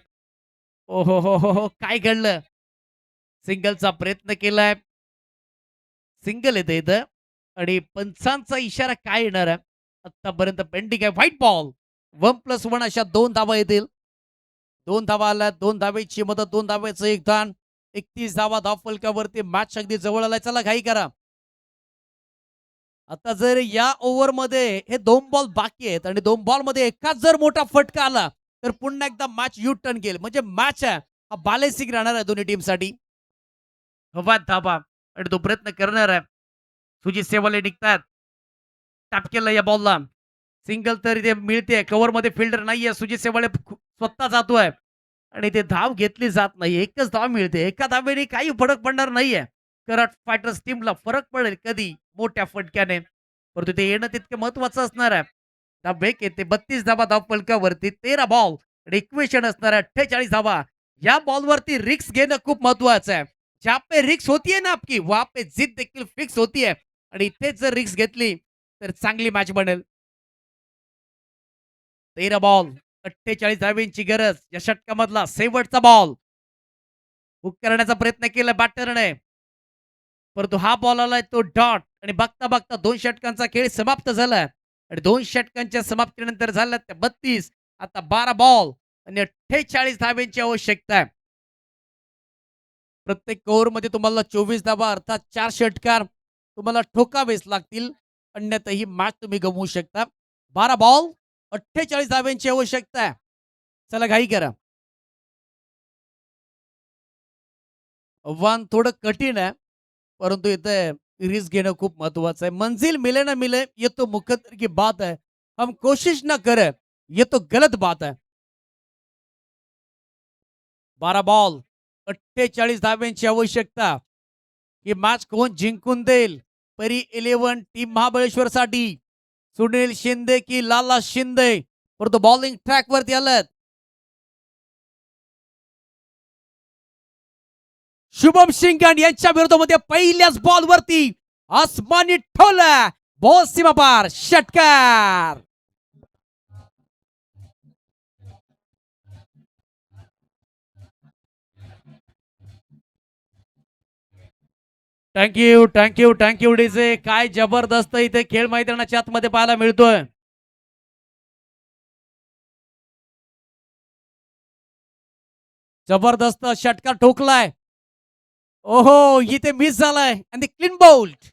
ओहो हो हो हो काय घडलं? सिंगलचा प्रयत्न केलाय. सिंगल येते इथं आणि पंचांचा इशारा काय येणार आहे? आतापर्यंत पेंडिंग आहे. व्हाईट बॉल 1+1 अशा 2 धावा येतील. 2 धावा आल्या. 2 धावेची मदत, 2 धावेचं योगदान. 31 धावा धावफलकावरती. मॅच अगदी जवळ आलाय. चला घाई करा. आता जर या ओव्हरमध्ये हे 2 बॉल बाकी आहेत आणि 2 बॉलमध्ये एकाच जर मोठा फटका आला, तर पुन्हा एकदा मॅच यू टर्न घेईल. म्हणजे मॅच आहे हा बॅलेन्सिंग राहणार आहे दोन्ही टीमसाठी. हवात धाबा आणि तो प्रयत्न करणार आहे. सुजित सेवाले निघतात. टॅप केलं या बॉलला. सिंगल तर इथे मिळते. कव्हरमध्ये फिल्डर नाहीये. सुजित सेवाळे स्वतः जातोय आणि ते धाव घेतली जात नाही. एकच धाव मिळते. एका धावेने काही फरक पडणार नाहीये. करत फायटर्स टीमला फरक पडेल कधी मोठ्या फटक्याने. परंतु ते येणं तितकं महत्वाचं असणार आहे. धाव ब्रेक येते. 32 धावा धाव फलकावरती. 13 बॉल आणि इक्वेशन असणार आहे 48 धावा. या बॉलवरती रिस्क घेणं खूप महत्वाचं आहे. जहाँ पे रिक्स होती है ना आपकी वहां पे जिद देखील फिक्स होती है आणि इथेच जर रिक्स घेतली तर चांगली मॅच बनेल. 13 बॉल 48 धावेंची गरज. या षटकामधला शेवटचा बॉल हुक करण्याचा प्रयत्न केला बॅटरने, परंतु हा बॉल आलाय तो डॉट आणि बघता बघता 2 षटकांचा खेळ समाप्त झाला आणि 2 षटकांच्या समाप्तीनंतर झाल्या त्या 32. आता 12 बॉल आणि 48 धावेंची आवश्यकता आहे. प्रत्येक ओव्हरमध्ये तुम्हाला 24 धावा अर्थात 4 षटकार तुम्हाला ठोकावेच लागतील. अन्यथा ही मॅच तुम्ही गमवू शकता. 12 बॉल 48 धाव्यांची आवश्यकता आहे. चला घाई करा. आव्हान थोडं कठीण आहे, परंतु इथे रिस्क घेणं खूप महत्वाचं आहे. मंजिल मिले ना मिले ये तो मुकद्दर की बात है. हम कोशिश ना करें ये तो गलत बात है. 12 बॉल 48 धाव्यांची आवश्यकता. ही मॅच कोण जिंकून देईल? परी 11 टीम महाबळेश्वरसाठी सुनील शिंदे की लाला शिंदे, परंतु बॉलिंग ट्रॅक वरती आलं. शुभम शिंगण यांच्या विरोधामध्ये पहिल्याच बॉल वरती आसमानी ठोला बॉल सीमा पार षटकार. Thank you thank you thank you DJ. काय जबरदस्त इथे खेळ मैदानाच्या आतमध्ये पाहायला मिळतोय. जबरदस्त षटकार ठोकलाय. ओहो इथे मिस झालाय आणि clean bolt.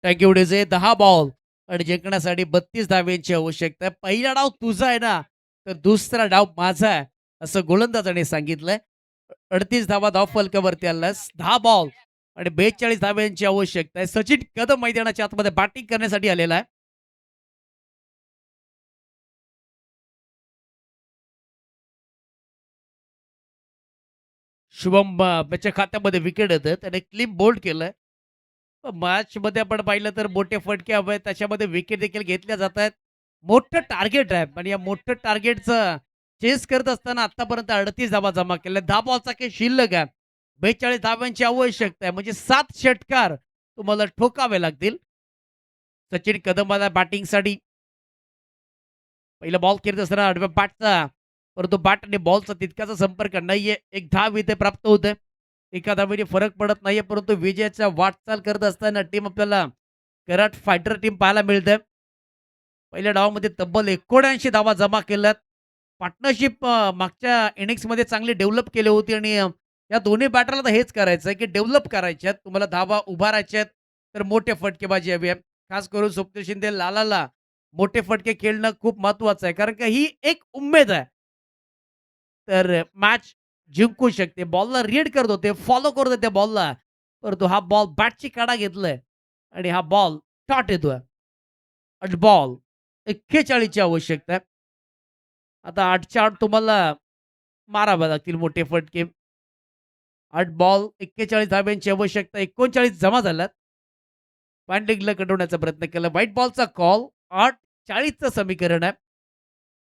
Thank you DJ. 10 ball आणि जिंकण्यासाठी 32 धाव्यांची आवश्यकता आहे. पहिला डाव तुझा आहे ना, तर दुसरा डाव माझा आहे असं गोलंदाजाने सांगितलंय. 38 धावा धाव फलकावरती आलास. 10 बॉल आणि 42 धाव्यांची आवश्यकता आहे. सचिन कदम मैदानाच्या आतमध्ये बॅटिंग करण्यासाठी आलेला आहे. शुभम त्याच्या खात्यामध्ये विकेट येतं. त्याने क्लीन बोल्ड केलंय. मॅच मध्ये आपण पाहिलं तर मोठे फटके हवे त्याच्यामध्ये विकेट देखील घेतल्या जात आहेत. मोठं टार्गेट आहे आणि या मोठं टार्गेटचं चेस करत असताना आतापर्यंत 38 धावा जमा केल्या. 10 बॉलचा काही शिल्लक आहे. 42 धाव्यांची आवश्यकता आहे. म्हणजे 7 षटकार तुम्हाला ठोकावे लागतील. सचिन कदमाला बॅटिंगसाठी पहिला बॉल खेळत असताना आडव्या बॅटचा, परंतु बॅट आणि बॉलचा तितकाचा संपर्क नाहीये. एक धाव इथे प्राप्त होते. एका धावेने फरक पडत नाहीये, परंतु विजयाच्या वाटचाल करत असताना टीम आपल्याला कराड फायटर टीम पाहायला मिळते. पहिल्या डावामध्ये तब्बल 79 धावा जमा केल्यात. पार्टनरशिप मागच्या इनिंग्समध्ये चांगली डेव्हलप केली होती आणि या दोन्ही बॅटरला तर हेच करायचं आहे की डेव्हलप करायच्यात. तुम्हाला धावा उभारायच्यात तर मोठे फटकेबाजी हवी आहे. खास करून स्वप्नील शिंदे लालाला मोठे फटके खेळणं खूप महत्वाचं आहे, कारण का ही एक उमेद आहे. तर मॅच जिंकू शकते. बॉलला रीड करत होते, फॉलो करत होते बॉलला, परंतु हा बॉल बॅटची काढा घेतलाय आणि हा बॉल शॉट येतोय. बॉल 41 ची आवश्यकता आहे. आता 8च्या 8 तुम्हाला मारावे लागतील मोठे फटके. 8 बॉल 41 धाब्यांची आवश्यकता 39 जमा झाल्यात. पॉइंटिंगला कटवण्याचा प्रयत्न केला. व्हाईट बॉलचा कॉल 8-40चं समीकरण आहे.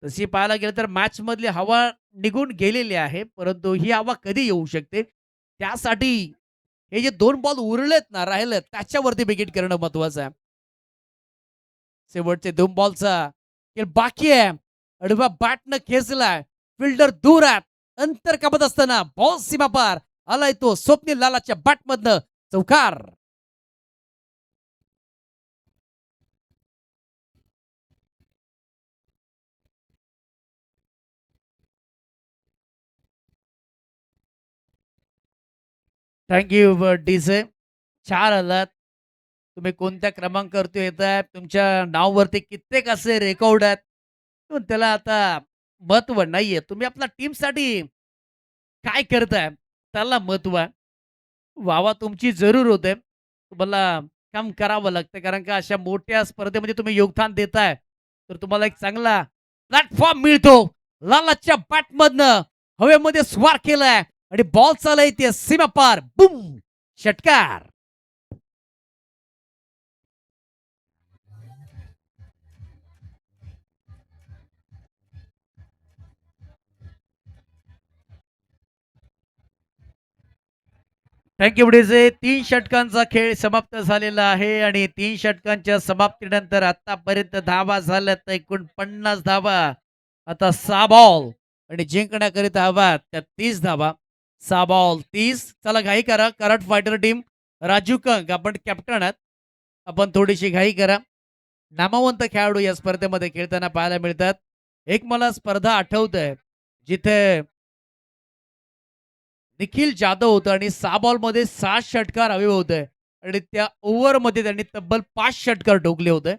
तशी पाहायला गेलं तर मॅच मधली हवा निघून गेलेली आहे, परंतु ही हवा कधी येऊ शकते त्यासाठी हे जे 2 बॉल उरलेत ना, राहिलेत त्याच्यावरती विकेट करणं महत्वाचं आहे. शेवटचे 2 बॉलचा खेळ बाकी आहे. अडवा बॅटनं खेचलाय. फिल्डर दूर आहे. अंतर कापत असताना बॉल सीमापार आलाय तो स्वप्नील लालाच्या बॅटमधनं चौकार. Thank you DJ. 4 आलात. तुम्ही कोणत्या क्रमांकावरती येताय, तुमच्या नावावरती कित्येक असे रेकॉर्ड आहेत, पण त्याला आता महत्व नाहीये. तुम्ही आपल्या टीमसाठी काय करताय त्याला महत्व आहे. वावा तुमची जरूर होते. तुम्हाला काम करावं लागतं, कारण का अशा मोठ्या स्पर्धेमध्ये तुम्ही योगदान देताय, तर तुम्हाला एक चांगला प्लॅटफॉर्म मिळतो. लालाच्या बॅटमधनं हवेमध्ये स्वार केलाय आणि बॉल चालय ते सीमापार. बुम, षटकार. Thank you DJ. 3 षटकांचा खेळ समाप्त झालेला आहे आणि 3 षटकांच्या समाप्तीनंतर आतापर्यंत धावा झाल्यात एकूण 50 धावा. आता 6 बॉल आणि जिंकण्याकरिता हवा त्या 30 धावा. 6 बॉल 30. चला घाई करा. करंट फायटर टीम राजू कंग, आपण कॅप्टन आहात, आपण थोडीशी घाई करा. नामवंत खेळाडू या स्पर्धेमध्ये खेळताना पाहायला मिळतात. एक मला स्पर्धा आठवत आहे जिथे निखिल जाधव होतं आणि 6 बॉलमध्ये 6 षटकार हवे होते आणि त्या ओव्हरमध्ये त्यांनी तब्बल 5 षटकार ठोकले होते.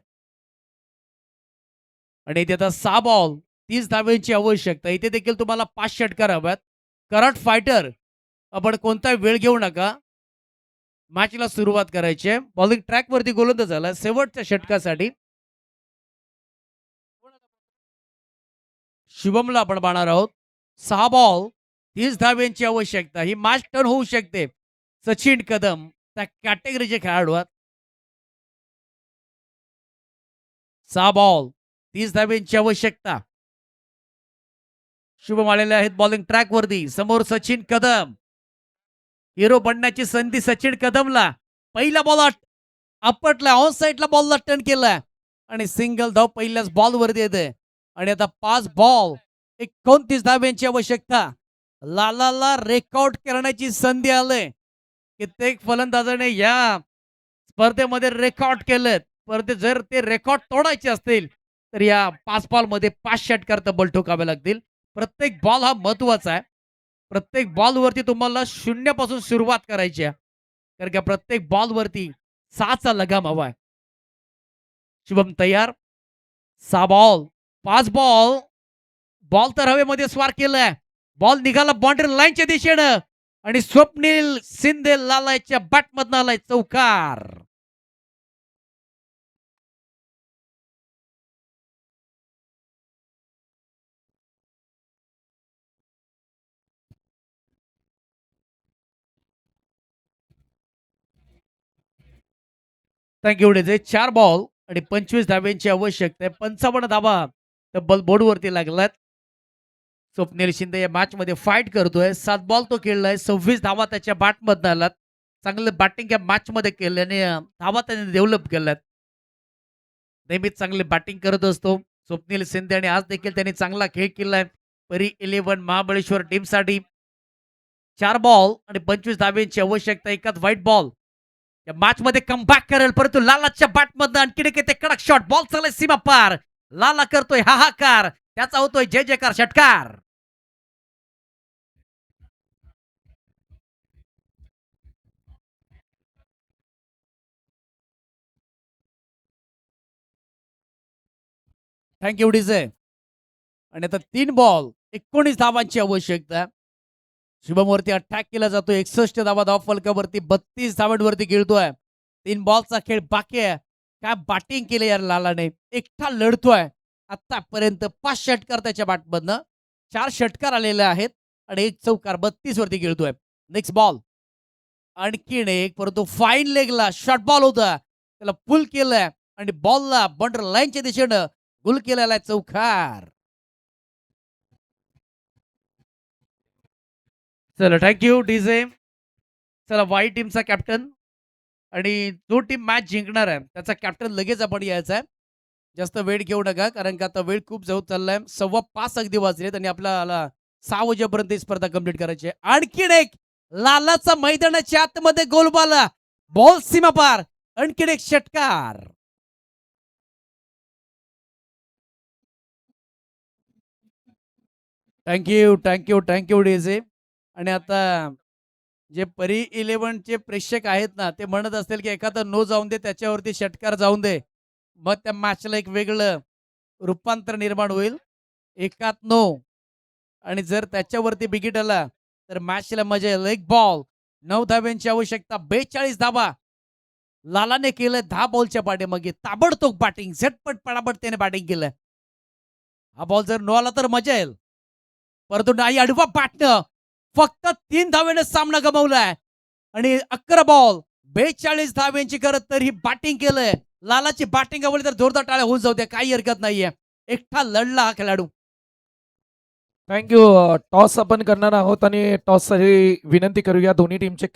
आणि इथे आता 6 बॉल 30 धाब्यांची आवश्यकता. इथे देखील तुम्हाला 5 षटकार हव्यात. करंट फायटर, आपण कोणता वेळ घेऊ नका. मॅचला सुरुवात करायची आहे. बॉलिंग ट्रॅकवरती गोलंदाज झाला शेवटच्या षटकासाठी. शुभमला आपण पाहणार आहोत. 6 बॉल 30 धाब्यांची आवश्यकता. ही मॅच टर्न होऊ शकते. सचिन कदम त्या कॅटेगरीचे खेळाडू आहेत. 6 बॉल 30 धाब्यांची आवश्यकता. शुभम आलेले आहेत बॉलिंग ट्रॅक वरती. समोर सचिन कदम. हिरो बनण्याची संधी सचिन कदमला. पहिला बॉल आपटला, ऑन साईडला बॉलला टर्न केलाय आणि सिंगल धाव पहिल्याच बॉल वरती येते. आणि आता 5 बॉल 29 धाब्यांची आवश्यकता. लालाला रेकॉर्ड करण्याची संधी आले. कित्येक फलंदाजाने या स्पर्धेमध्ये रेकॉर्ड केलेत, परंतु जर ते रेकॉर्ड तोडायचे असतील तर या 5 बॉल मध्ये 5 षटकार तब्बल ठोकावे लागतील. प्रत्येक बॉल हा महत्वाचा आहे. प्रत्येक बॉल वरती तुम्हाला 0 पासून सुरुवात करायची आहे, कारण का प्रत्येक बॉल वरती 6चा लगाम हवाय. शुभम तयार. 6 बॉल 5 बॉल. बॉल तर हवेमध्ये स्वार केलाय. बॉल निघाला बाउंड्री लाईनच्या दिशेनं आणि स्वप्नील शिंदे लालाच्या बॅटमधनं आलाय चौकार. थँक्यू डेजे. 4 बॉल आणि 25 धाब्यांची आवश्यकता आहे. 55 धावा तब्बल बोर्डवरती लागलात. स्वप्नील शिंदे या मॅच मध्ये फाईट करतोय. 7 बॉल तो खेळलाय. 26 धावा त्याच्या बॅटमधनं आलात. चांगलं बॅटिंग या मॅच मध्ये केल्याने धावा त्याने डेव्हलप केल्यात. नेहमीच चांगली बॅटिंग करत असतो स्वप्नील शिंदे आणि आज देखील त्यांनी चांगला खेळ केलाय परी 11 महाबळेश्वर टीमसाठी. 4 बॉल आणि 25 धाब्यांची आवश्यकता. एकाच व्हाईट बॉल या मॅच मध्ये कमबॅक करेल, परंतु लालाच्या बॅटमधनं आणखी एक येते कडक शॉट. बॉल चालय सीमा पार. लाला करतोय हाहाकार. त्याचा होतोय जय जयकार, षटकार. Thank you DJ. आणि आता 3 बॉल 19 धावांची आवश्यकता. शुभमवरती अटॅक केला जातो. 61 धावा धाव फलकावरती 32 धावांवरती खेळतोय. 3 बॉलचा खेळ बाकी आहे. काय बॅटिंग केली यार लालाने. एकटा लढतोय. आतापर्यंत 5 षटकार त्याच्या बॅटमधनं. 4 षटकार आलेले आहेत. आणि एक चौकार 32 वरती खेळतोय. नेक्स्ट बॉल आणखीन एक, परंतु फाईन लेगला शॉर्ट बॉल होता. त्याला पुल केलंय आणि बॉलला बॉर्डर लाईनच्या दिशेनं गुल केलेला आहे चौकार. चला थँक्यू डीजे. चला वाईट टीमचा कॅप्टन आणि जो टीम मॅच जिंकणार आहे त्याचा कॅप्टन लगेच आपण यायचा आहे. जास्त वेळ घेऊ नका कारण का आता वेळ खूप जवळ चाललाय. 5:15 अगदी वाजलेत आणि आपल्याला 6 वाजेपर्यंत ही स्पर्धा कंप्लीट करायची आहे. आणखीन एक लालाचा मैदानाच्या आतमध्ये गोलबाल, बॉल सीमा पार, आणखीन एक षटकार. Thank you DJ. आणि आता जे परी 11चे प्रेक्षक आहेत ना ते म्हणत असतील की एखादा नो जाऊन दे, त्याच्यावरती षटकार जाऊन दे, मग त्या मॅचला एक वेगळं रूपांतर निर्माण होईल. एकात नो आणि जर त्याच्यावरती बिगिट आला तर मॅचला मजा येईल. एक बॉल 9 धाब्यांची आवश्यकता, 42 धाबा लालाने केलं 10 बॉलच्या पाठीमागे. ताबडतोब बॅटिंग, झटपट पटापट त्याने बॅटिंग केलं. हा बॉल जर नो आला तर मजा येईल, परंतु नाही. आडवा बॅटनं फक्त 3 धावेने सामना गमावलाय आणि 11 बॉल 42 धाव्यांची गरज, तर ही बॅटिंग केलंय. लालाची बॅटिंग आवडली तर जोरदार टाळ्या होऊन जाऊ द्या, काही हरकत नाहीये. एकटा लढला हा खेळाडू. थँक्यू. टॉस आपण करणार आहोत आणि टॉससाठी विनंती करूया दोन्ही टीमचे